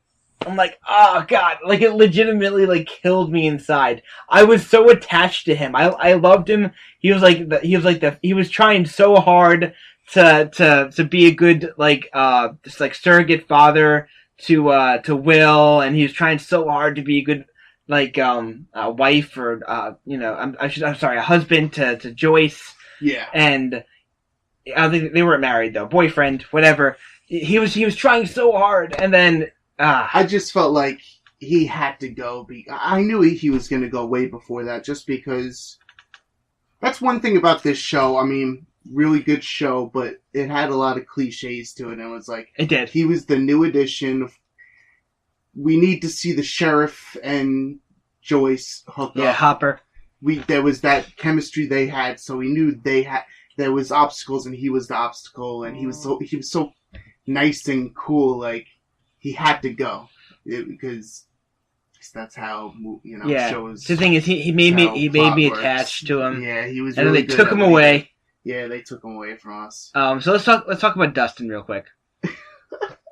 I'm like, oh god, like it legitimately like killed me inside. I was so attached to him. I loved him. He was trying so hard to be a good just like surrogate father to Will, and he was trying so hard to be a good wife or a husband to Joyce. Yeah. And I think they weren't married though, boyfriend, whatever. He was trying so hard, and then. I just felt like he had to go. I knew he was going to go way before that, just because that's one thing about this show. I mean, really good show, but it had a lot of cliches to it, and it was like... It did. He was the new addition. We need to see the sheriff and Joyce hook up. Yeah, Hopper. There was that chemistry they had, so we knew there was obstacles, and he was the obstacle, and he was so nice and cool, like... He had to go because that's how shows. The thing is, he made me attached to him. Yeah, he was. And really then they took him away. Yeah, they took him away from us. So let's talk about Dustin real quick,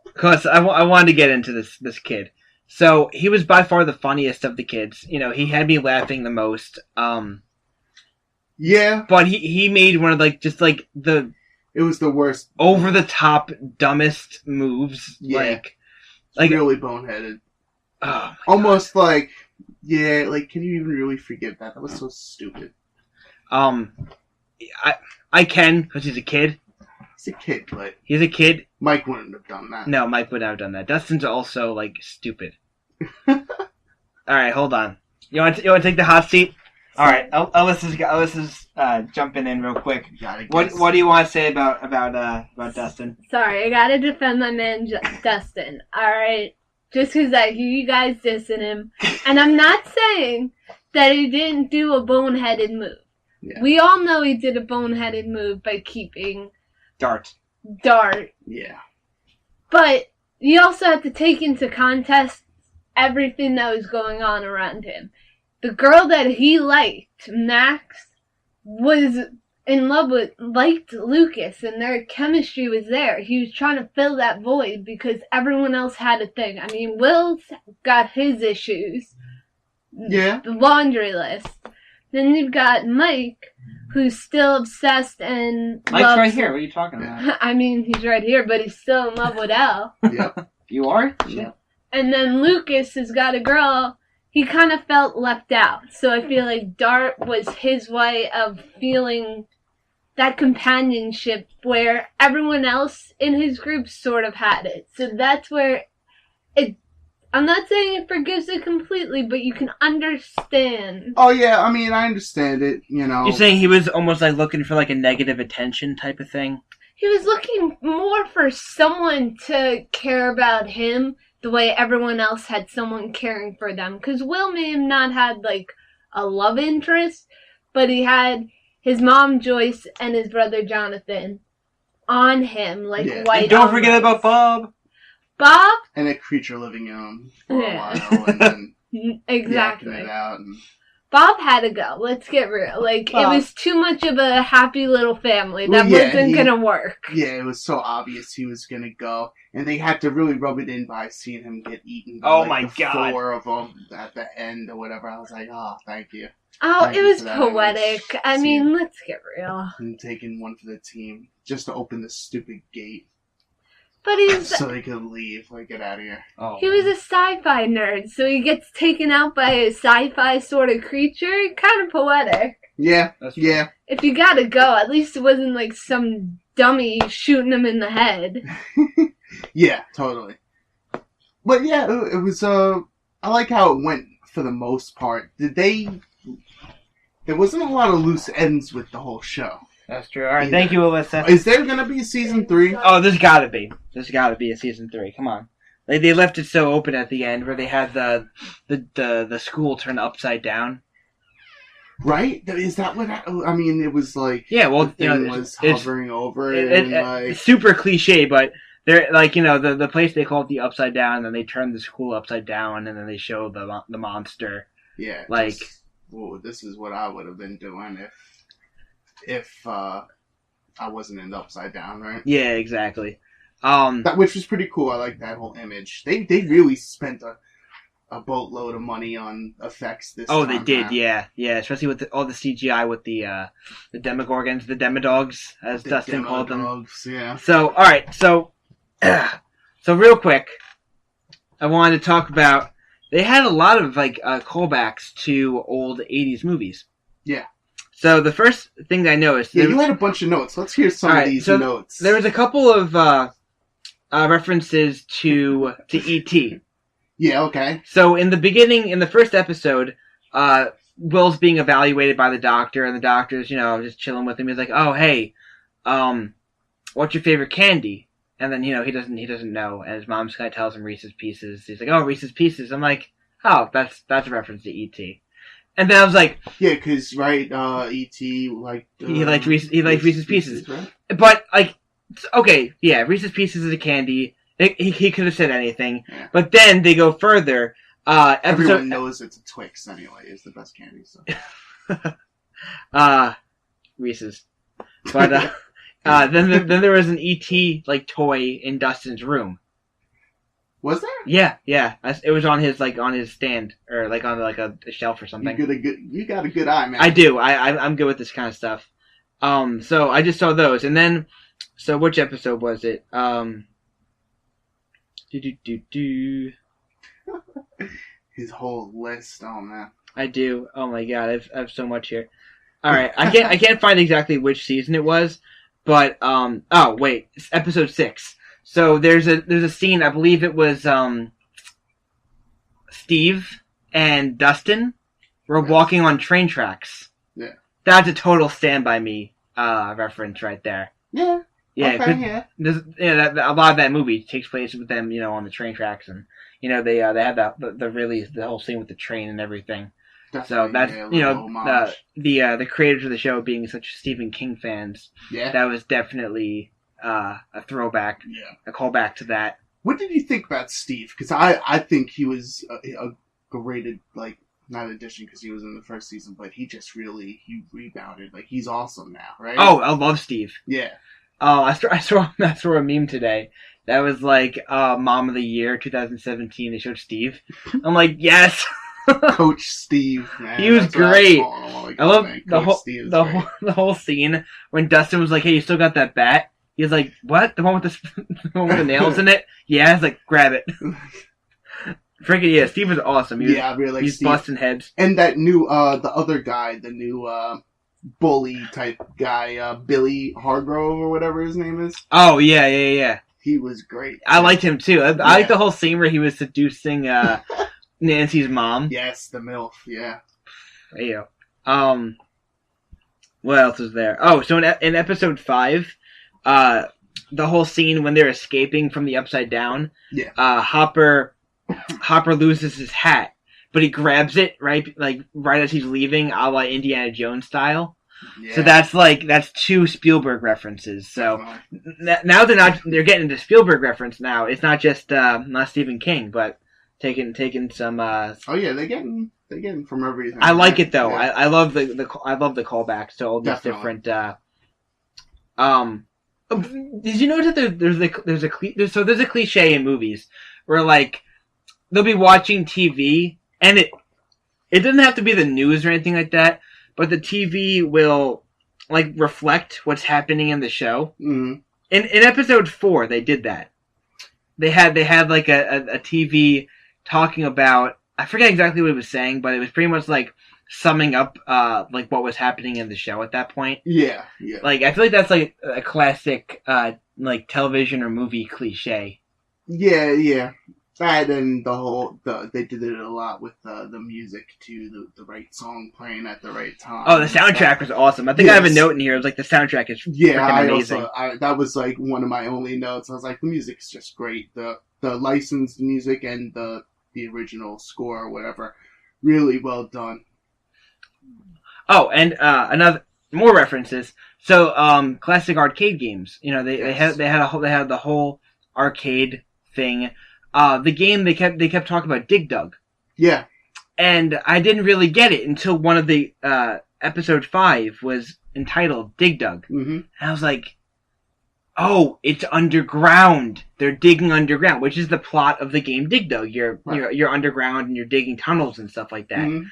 because I wanted to get into this kid. So he was by far the funniest of the kids. You know, he had me laughing the most. Yeah, but he made one of the. It was the worst, over the top, dumbest moves. Yeah. Like really boneheaded. Oh, almost God. Can you even really forgive that? That was so stupid. I can, because he's a kid. He's a kid, but he's a kid. Mike wouldn't have done that. No, Mike wouldn't have done that. Dustin's also stupid. All right, hold on. You want to take the hot seat? All right, Alyssa's jumping in real quick. What do you want to say about Dustin? Sorry, I gotta defend my man Dustin. All right, just because I hear you guys dissing him, and I'm not saying that he didn't do a boneheaded move. Yeah. We all know he did a boneheaded move by keeping Dart. Yeah, but you also have to take into context everything that was going on around him. The girl that he liked, Max, was in love liked Lucas, and their chemistry was there. He was trying to fill that void because everyone else had a thing. I mean, Will's got his issues. Yeah. The laundry list. Then you've got Mike, who's still obsessed and Mike's right here. What are you talking about? I mean, he's right here, but he's still in love with Elle. Yep. You are? Yeah. And then Lucas has got a girl. He kind of felt left out. So I feel like Dart was his way of feeling that companionship where everyone else in his group sort of had it. So that's where I'm not saying it forgives it completely, but you can understand. Oh, yeah. I mean, I understand it, You're saying he was almost looking for a negative attention type of thing? He was looking more for someone to care about him the way everyone else had someone caring for them. Because Will may have not had, a love interest, but he had his mom, Joyce, and his brother, Jonathan, on him, white. And don't forget about Bob. Bob? And a creature living in him for a while, and then exactly. it out. And... Bob had to go. Let's get real. Like, it was too much of a happy little family. That wasn't going to work. Yeah, it was so obvious he was going to go. And they had to really rub it in by seeing him get eaten by my God. 4 of them at the end or whatever. I was like, thank you. It was poetic. I mean, let's get real. And taking one for the team just to open the stupid gate. But so they could leave, get out of here. He was a sci-fi nerd, so he gets taken out by a sci-fi sort of creature. Kind of poetic. Yeah, yeah. If you gotta go, at least it wasn't like some dummy shooting him in the head. Yeah, totally. But yeah, it was, I like how it went for the most part. There wasn't a lot of loose ends with the whole show. That's true. All right, thank you, Alyssa. Is there going to be a season 3? Oh, there's got to be. There's got to be a season 3. Come on. They left it so open at the end where they had the school turned upside down. Right? Is that what I mean? It was like the thing was hovering over it. It's super cliche, but they're the place they call it the upside down, and then they turn the school upside down, and then they show the monster. Yeah. This is what I would have been doing if I wasn't in the upside down, right? Yeah, exactly. Which was pretty cool. I like that whole image. They really spent a boatload of money on effects this time. Oh, they did, yeah, especially with all the CGI with the Demogorgons, the Demodogs, as Dustin called them. Yeah. So, all right, so real quick, I wanted to talk about. They had a lot of callbacks to old '80s movies. Yeah. So the first thing that I noticed... Yeah, you had a bunch of notes. Let's hear some of these notes. There was a couple of references to E.T. Yeah, okay. So in the beginning, in the first episode, Will's being evaluated by the doctor, and the doctor's, just chilling with him. He's like, "Oh, hey, what's your favorite candy?" And then, he doesn't know, and his mom just kind of tells him Reese's Pieces. He's like, "Oh, Reese's Pieces." I'm like, "Oh, that's a reference to E.T." And then I was like, yeah, because E.T. liked he liked Reese's Pieces, right? But okay, yeah, Reese's Pieces is a candy. He could have said anything, but then they go further. Everyone knows it's a Twix anyway. It's the best candy. So. Reese's, but then there was an E.T. toy in Dustin's room. Was there? Yeah. It was on his stand or on a shelf or something. You got a good eye, man. I do. I'm good with this kind of stuff. So I just saw those, and then which episode was it? His whole list. Oh man. I do. Oh my god, I have so much here. All right, I can't find exactly which season it was, but oh wait, it's episode 6. So there's a scene, I believe it was Steve and Dustin were walking on train tracks. Yeah. That's a total Stand By Me reference right there. Yeah. Yeah. Okay, yeah. A lot of that movie takes place with them, on the train tracks, and they have the whole scene with the train and everything. Definitely, so that's the creators of the show being such Stephen King fans. Yeah. That was definitely a throwback, a callback to that. What did you think about Steve? Because I think he was a great, not addition because he was in the first season, but he rebounded. He's awesome now, right? Oh, I love Steve. Yeah. Oh, I saw a meme today. That was Mom of the Year 2017. They showed Steve. I'm like, yes. Coach Steve, man. He was great. I love the whole scene when Dustin was like, "Hey, you still got that bat?" He was like, "What? The one with the nails in it?" Yeah, I was like, "Grab it." Freaking yeah, Steve was awesome. I really like He's Steve. busting heads. And that new, the other guy, the new bully type guy, Billy Hargrove or whatever his name is. Oh yeah. He was great. I liked him too. I liked the whole scene where he was seducing Nancy's mom. Yes, the MILF, yeah. Hey, what else was there? Oh, so in episode 5, the whole scene when they're escaping from the Upside Down, Hopper loses his hat, but he grabs it right as he's leaving, a la Indiana Jones style. Yeah. So that's 2 Spielberg references. So now they're getting into Spielberg reference now. It's not just not Stephen King, but taking some. Oh yeah, they're getting from everything. I like it though. Yeah. I love the callbacks to all these different. Did you notice that there's a cliche in movies where like they'll be watching TV and it doesn't have to be the news or anything like that, but the TV will like reflect what's happening in the show. Mm-hmm. In episode 4, they did that. They had like a TV talking about, I forget exactly what it was saying, but it was pretty much like summing up like what was happening in the show at that point. Yeah. Like I feel like that's like a classic like television or movie cliche. Yeah. That and they did it a lot with the music too, the right song playing at the right time. Oh, the soundtrack was awesome. I think I have a note in here. It was like the soundtrack is freaking amazing. That was like one of my only notes. I was like, the music's just great. The licensed music and the original score or whatever, really well done. Oh, and another more references. So, classic arcade games. You know, they had the whole arcade thing. The game they kept talking about Dig Dug. Yeah. And I didn't really get it until one of the episode 5 was entitled Dig Dug. Mm-hmm. And I was like, oh, it's underground. They're digging underground, which is the plot of the game Dig Dug. You're underground and you're digging tunnels and stuff like that. Mm-hmm.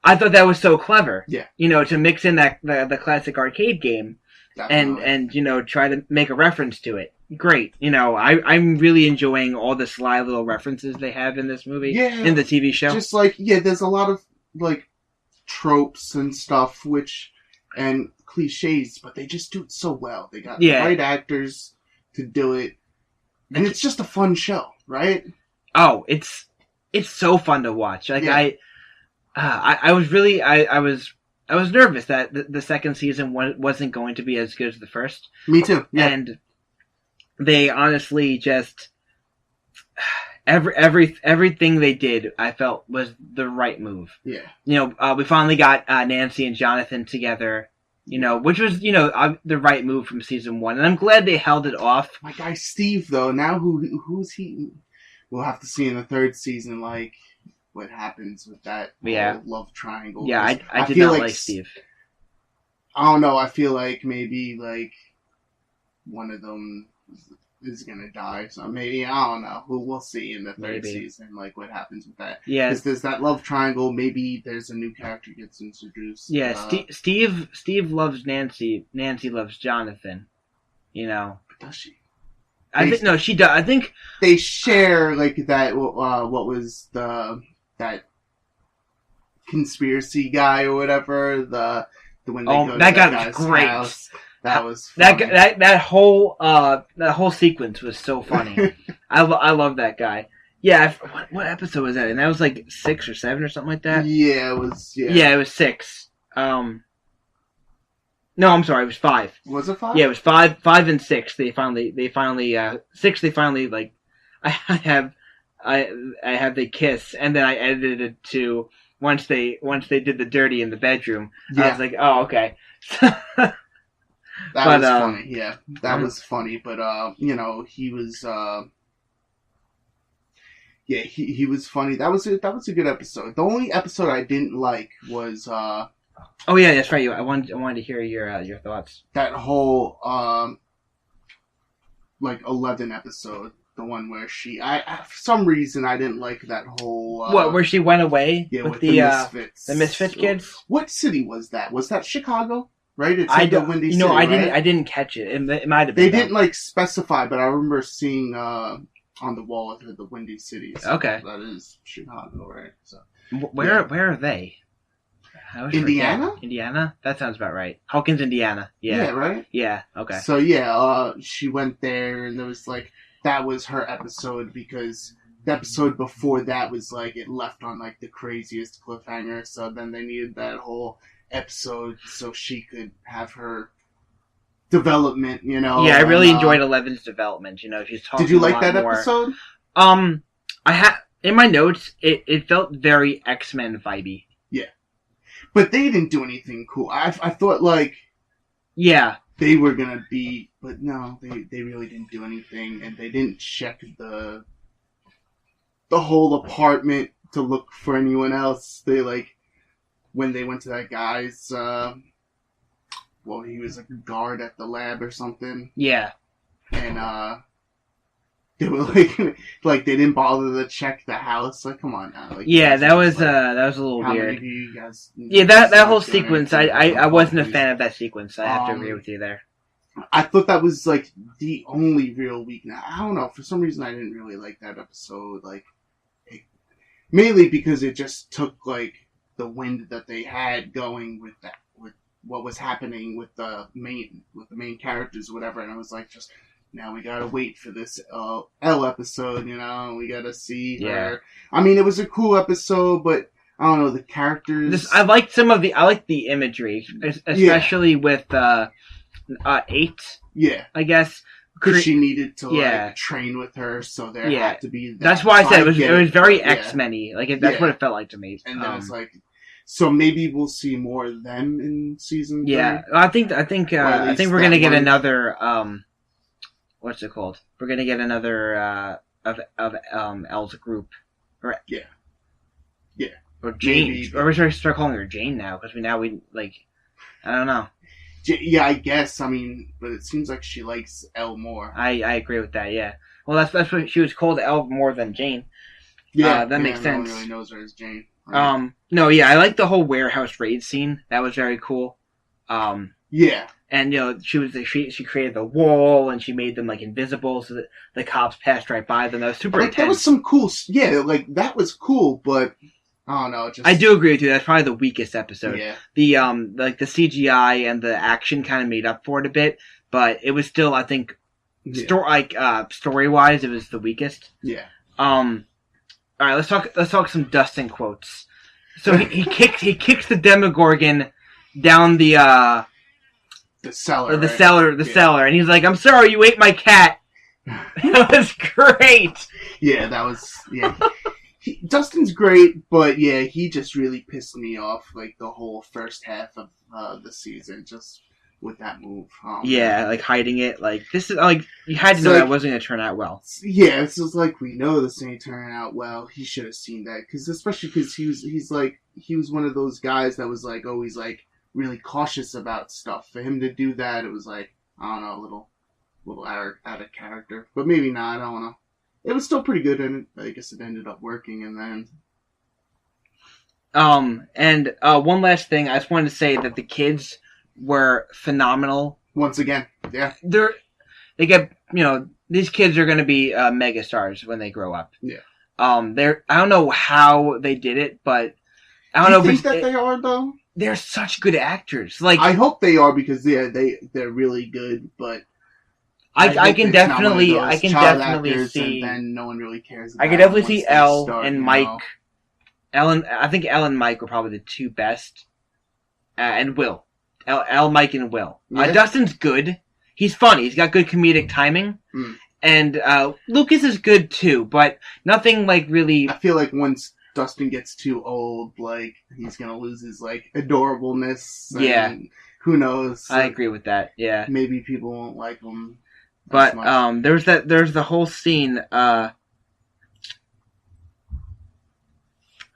I thought that was so clever. Yeah. You know, to mix in that the classic arcade game and you know, try to make a reference to it. Great. You know, I'm really enjoying all the sly little references they have in this movie. Yeah. In the TV show. Just like, there's a lot of like tropes and stuff and cliches, but they just do it so well. They got the right actors to do it. And it's just a fun show, right? Oh, it's so fun to watch. Like I was really I was nervous that the second season wasn't going to be as good as the first. Me too. Yeah. And they honestly just everything they did, I felt was the right move. Yeah. You know, we finally got Nancy and Jonathan together. You know, which was the right move from season 1, and I'm glad they held it off. My guy Steve, though, now who's he? We'll have to see in the 3rd season, like what happens with that love triangle. Yeah, I did not like Steve. I don't know. I feel like maybe like one of them is gonna die. So maybe, I don't know. We'll see in the 3rd season, like what happens with that. Yeah, because there's that love triangle. Maybe there's a new character gets introduced. Yeah, Steve loves Nancy. Nancy loves Jonathan. You know, but does she? I think no, she does. I think they share like that. What was that conspiracy guy or whatever? The when they go to that guy was great. House. That was funny. that whole sequence was so funny. I love that guy. Yeah, what episode was that? And that was like 6 or 7 or something like that. Yeah, it was. Yeah, it was 6. No, I'm sorry, it was 5. Was it 5? Yeah, it was 5 and 6. They finally 6. They finally like I have the kiss, and then I edited it to once they did the dirty in the bedroom. Yeah. I was like, oh, okay. That was funny. Yeah, that was funny. But you know, he was he was funny. That was a good episode. The only episode I didn't like was oh yeah, that's right. I wanted to hear your thoughts. That whole like 11 episode. The one where for some reason, I didn't like that whole... where she went away? Yeah, with the Misfits. The Misfit kids? What city was that? Was that Chicago? Right? It's the Windy City, I didn't catch it. It might have been. They didn't, like, specify, but I remember seeing on the wall the Windy City. So okay. That is Chicago, right? So Where are they? Indiana? Indiana? That sounds about right. Hawkins, Indiana. Yeah. Yeah, right? Yeah, okay. So, she went there, and there was, like... That was her episode because the episode before that was like it left on like the craziest cliffhanger. So then they needed that whole episode so she could have her development. You know. Yeah, I really enjoyed 11's development. You know, she's talking. Did you like that more. episode? I had in my notes. It felt very X-Men vibey. Yeah, But they didn't do anything cool. I thought, like... Yeah. They were gonna be... But no, they really didn't do anything. And they didn't check the whole apartment to look for anyone else. They, like... When they went to that guy's... well, he was a guard at the lab or something. Yeah. And, they were like they didn't bother to check the house. Like, come on now. Like, yeah, that was a little how weird. Many of you guys yeah, that whole sequence, I wasn't a fan of that sequence. I have to agree with you there. I thought that was like the only real weakness. I don't know. For some reason, I didn't really like that episode. Like, mainly because it just took like the wind that they had going with what was happening with the main characters or whatever, and I was like, just. Now we gotta wait for this L episode, you know? We gotta see her. I mean, it was a cool episode, but I don't know, the characters... I liked the imagery, especially with 8. Yeah. I guess. Because she needed to, like, train with her, so there had to be that. That's why I said it was very X-Men-y. Like, that's what it felt like to me. And then it's like... So maybe we'll see more of them in season 3? Yeah, I think we're gonna get another, what's it called? We're gonna get another of Elle's group, or or Jane, maybe. Or we should start calling her Jane now because we I don't know. Yeah, I guess. I mean, but it seems like she likes Elle more. I agree with that. Yeah. Well, that's what she was called, Elle more than Jane. Yeah, that makes sense. No one really knows her as Jane. Right? No, yeah, I like the whole warehouse raid scene. That was very cool. Yeah. And, you know, she created the wall, and she made them, like, invisible so that the cops passed right by them. That was super intense. That was some cool... Yeah, like, that was cool, but... I don't know, I do agree with you. That's probably the weakest episode. Yeah. The, the CGI and the action kind of made up for it a bit, but it was still, I think, story-wise, it was the weakest. Yeah. Alright, let's talk some Dustin quotes. So he kicks the Demogorgon down the cellar, cellar, and he's like, "I'm sorry, you ate my cat." That was great. Yeah, that was Dustin's great, but yeah, he just really pissed me off like the whole first half of the season, just with that move. Like hiding it. Like this is like you had to know that wasn't going to turn out well. Yeah, it's just like we know this ain't turning out well. He should have seen that especially because he was one of those guys that was like always like really cautious about stuff. For him to do that, it was like, I don't know, a little out of character. But maybe not, I don't know. It was still pretty good, and I guess it ended up working in the end. And one last thing, I just wanted to say that the kids were phenomenal. Once again, yeah. They get, you know, these kids are going to be mega stars when they grow up. Yeah. I don't know how they did it, but I don't know if they are, though? They're such good actors. Like, I hope they are because they're really good, but I can definitely see. And then no one really cares about I can definitely see Elle and Mike. I think Elle and Mike were probably the two best. And Will. Elle, Mike, and Will. Yeah. Dustin's good. He's funny. He's got good comedic timing. Mm. And Lucas is good too, but nothing like really. I feel like once Dustin gets too old, like he's gonna lose his like adorableness. Yeah. Who knows? I agree with that. Yeah. Maybe people won't like him. But there's the whole scene. I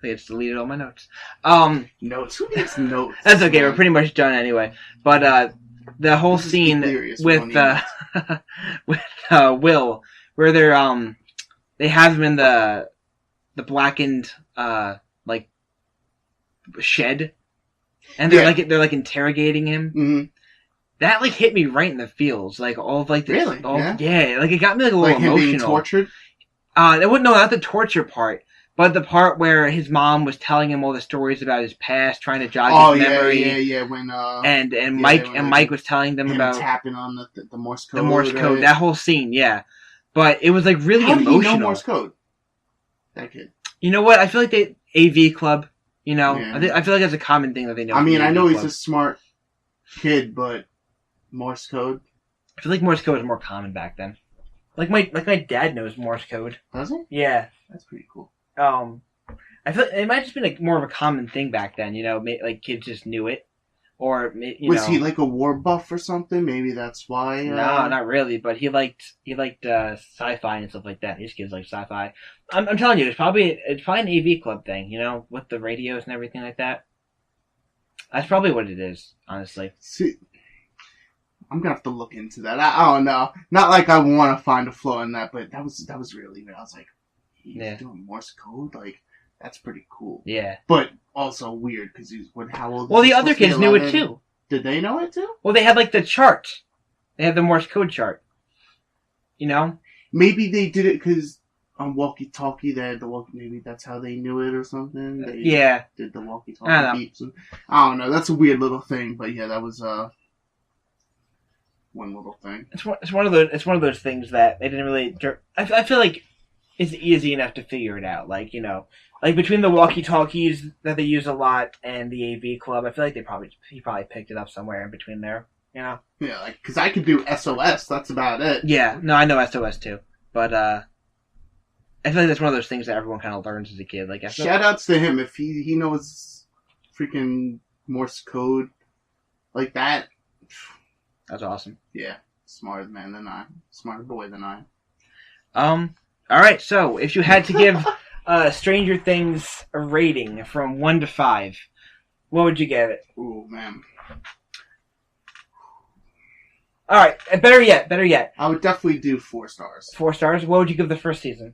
think it's deleted all my notes. Notes. Who needs notes? That's okay. We're pretty much done anyway. But the whole scene with Will, where they have him in the blackened like shed, and they're like interrogating him. Mm-hmm. That like hit me right in the feels, like all of like the really, yeah, like it got me like a little emotional. Him being tortured. Not the torture part, but the part where his mom was telling him all the stories about his past, trying to jog his memory. Yeah. When Mike was telling them about tapping on the Morse code. The Morse code, right? That whole scene, yeah. But it was like really emotional. How did he know Morse code? That kid. You know what? I feel like they AV Club. You know, yeah. I feel like that's a common thing that they know. I mean, I know he's a smart kid, but Morse code. I feel like Morse code was more common back then. Like my dad knows Morse code. Does he? Yeah, that's pretty cool. I feel it might just be like more of a common thing back then. Like kids just knew it, or was he like a war buff or something? Maybe that's why. No, not really. But he liked sci-fi and stuff like that. These kids like sci-fi. I'm telling you, it's probably an AV club thing. With the radios and everything like that. That's probably what it is, honestly. See, I'm gonna have to look into that. I don't know. Not like I want to find a flaw in that, but that was really weird. I was like, he's doing Morse code, like that's pretty cool. Yeah. But also weird because how old? Well, the other kids knew it too. Did they know it too? Well, they had like the chart. They had the Morse code chart. Maybe they did it because on walkie-talkie they had the walkie. Maybe that's how they knew it or something. They did the walkie-talkie beeps. I don't know. That's a weird little thing, but yeah, that was one little thing. It's one of those things that they didn't really. I feel like it's easy enough to figure it out. Like like between the walkie-talkies that they use a lot and the AV club, I feel like he probably picked it up somewhere in between there. Yeah, like because I could do SOS. That's about it. Yeah, no, I know SOS too, but I feel like that's one of those things that everyone kind of learns as a kid. Like, shout-outs to him if he knows freaking Morse code like that. That's awesome. Yeah, smarter boy than I. All right. So, if you had to give Stranger Things a rating from 1 to 5, what would you give it? Ooh, man. All right. Better yet. I would definitely do 4 stars. 4 stars. What would you give the first season?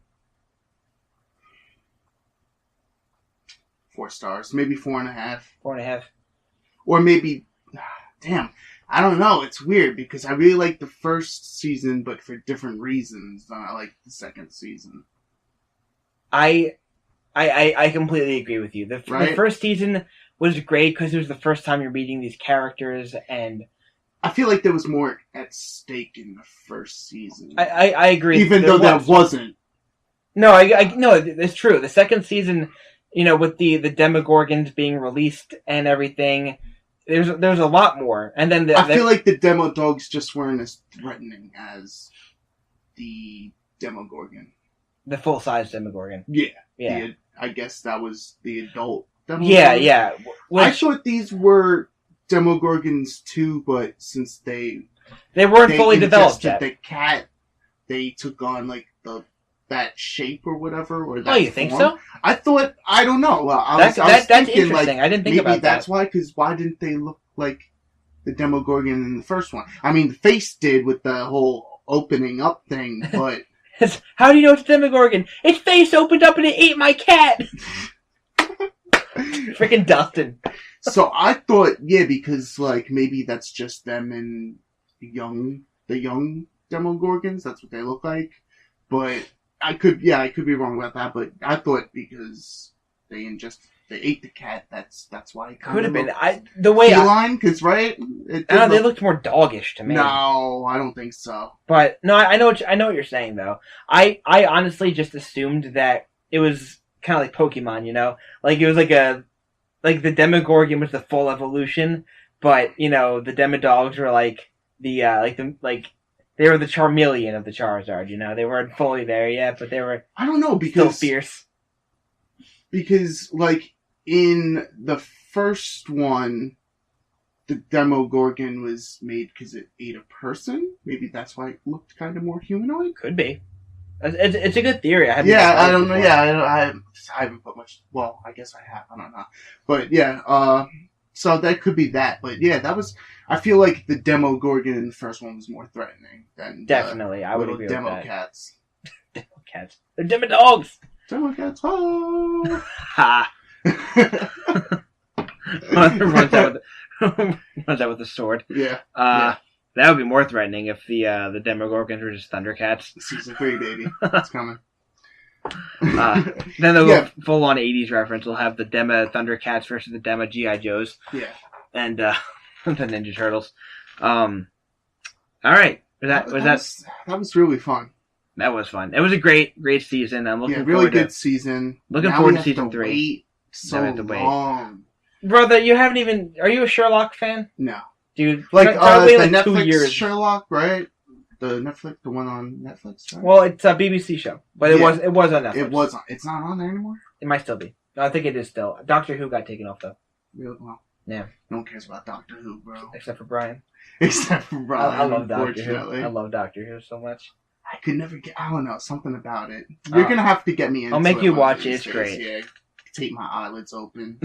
4 stars, maybe 4.5. 4.5. Or maybe, damn, I don't know. It's weird because I really like the first season, but for different reasons than I like the second season. I completely agree with you. The first season was great because it was the first time you're meeting these characters, and I feel like there was more at stake in the first season. I agree, even though there wasn't. No, no, it's true. The second season, with the Demogorgons being released and everything, there's a lot more. And then I feel like the Demo Dogs just weren't as threatening as the Demogorgon. The full-size Demogorgon. Yeah. I guess that was the adult Demogorgon. Yeah. I thought these were Demogorgons too, but since they weren't fully developed yet. The cat, they took on like that shape or whatever. Or that you think so? I thought, I don't know. Well, that's thinking, interesting. Like, I didn't think maybe about that. That's why, because why didn't they look like the Demogorgon in the first one? I mean, the face did with the whole opening up thing, but... How do you know it's Demogorgon? Its face opened up and it ate my cat! Freaking Dustin. So I thought, because like maybe that's just them and the young Demogorgons. That's what they look like. But I could be wrong about that. But I thought because they ate the cat. That's why it could have been. Feline, because right? They looked more doggish to me. No, I don't think so. But no, I know what you're saying though. I honestly just assumed that it was kind of like Pokemon, like it was like the Demogorgon was the full evolution, but the Demodogs were like they were the Charmeleon of the Charizard. They weren't fully there yet, but they were. I don't know because still fierce. Because like in the first one, the Demogorgon was made because it ate a person. Maybe that's why it looked kind of more humanoid. Could be. It's a good theory. I don't know. Yeah, I haven't put much. Well, I guess I have. I don't know. But yeah, so that could be that. But yeah, that was. I feel like the Demogorgon in the first one was more threatening than definitely. I would agree with Demo that. Cats. Demo Cats. They're Demodogs. Demo Cats. Oh. Ha. runs out with the sword. Yeah. That would be more threatening if the Demogorgons were just Thundercats. Season 3, baby. It's coming. Then they'll go full on 80s reference. We'll have the Demo Thundercats versus the Demo G.I. Joes. Yeah. And the Ninja Turtles. All right. That was really fun. That was fun. It was a great season. I'm looking forward to really good season. Looking forward to season 3. Wait so long. Brother, you haven't even... Are you a Sherlock fan? No. Dude, like the Netflix 2 years. Sherlock, right? The one on Netflix, right? Well, it's a BBC show, but it was on Netflix. It's not on there anymore? It might still be. No, I think it is still. Doctor Who got taken off, though. Really? Well, yeah. No one cares about Doctor Who, bro. Except for Brian. Except for Brian, I love Doctor Who. I love Doctor Who so much. I could never get... I don't know, something about it. You're going to have to get me into it. I'll make you watch it. It's great. Yeah, take my eyelids open.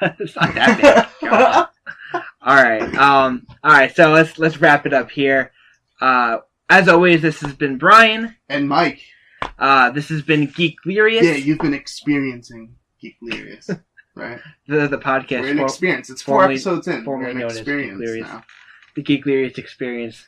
It's not that bad. Alright, so let's wrap it up here. As always, this has been Brian. And Mike. This has been Geeklirious. Yeah, you've been experiencing Geeklirious, right? The podcast. We're an experience. It's 4 episodes in. We're an experience now. The Geeklirious experience.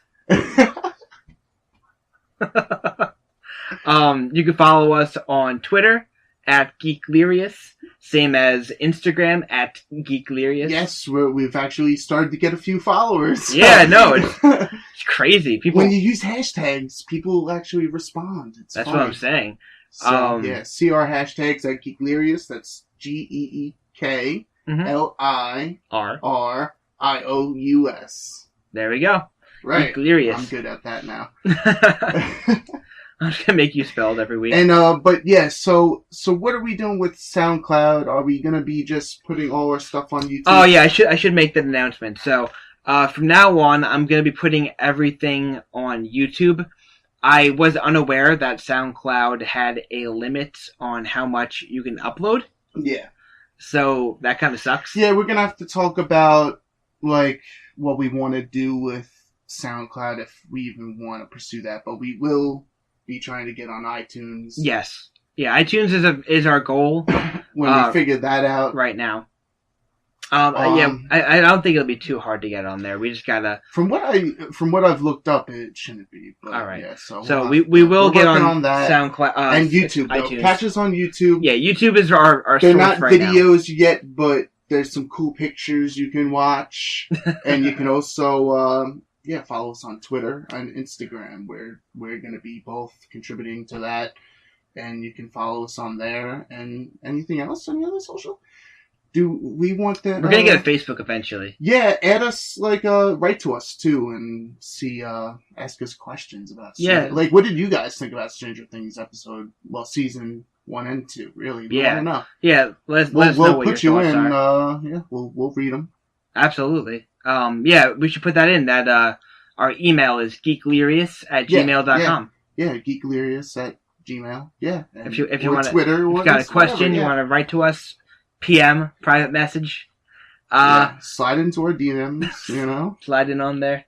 You can follow us on Twitter at Geeklirious, same as Instagram at Geeklirious. Yes, we've actually started to get a few followers. Yeah, no, it's crazy. People, when you use hashtags, people actually respond. That's funny. What I'm saying. So, yeah, see our hashtags at Geeklirious. That's GeeKlirious. There we go. Right. Geeklirious. I'm good at that now. I'm just gonna make you spelled every week. And but yeah, so what are we doing with SoundCloud? Are we gonna be just putting all our stuff on YouTube? Oh yeah, I should make that announcement. So from now on, I'm gonna be putting everything on YouTube. I was unaware that SoundCloud had a limit on how much you can upload. Yeah. So that kind of sucks. Yeah, we're gonna have to talk about like what we want to do with SoundCloud if we even want to pursue that, but we will be trying to get on iTunes. Yes. Yeah, iTunes is our goal. When we figure that out. Right now. Yeah, I don't think it'll be too hard to get on there. We just gotta... From what I've looked up, it shouldn't be. But all right. Yeah, so we will get on that. SoundCloud. And YouTube, though. Catch us on YouTube. Yeah, YouTube is our They're not right videos now. Yet, but there's some cool pictures you can watch. And you can also... follow us on Twitter and Instagram, where we're going to be both contributing to that. And you can follow us on there. And anything else? Any other social? Do we want that? We're going to get a Facebook eventually. Yeah, add us, write to us, too, and ask us questions about Stranger. Yeah. What did you guys think about Stranger Things season 1 and 2, really? Yeah. I don't know. Yeah, let us know what your thoughts are. We'll read them. Absolutely. We should put that in. That our email is geeklirious@gmail.com. Yeah, geeklirious@gmail. Yeah. If you want Twitter, if you got a question, you want to write to us, PM, private message. Slide into our DMs, Slide in on there.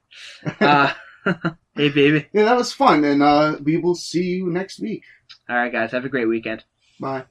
Hey, baby. Yeah, that was fun, and we will see you next week. All right, guys. Have a great weekend. Bye.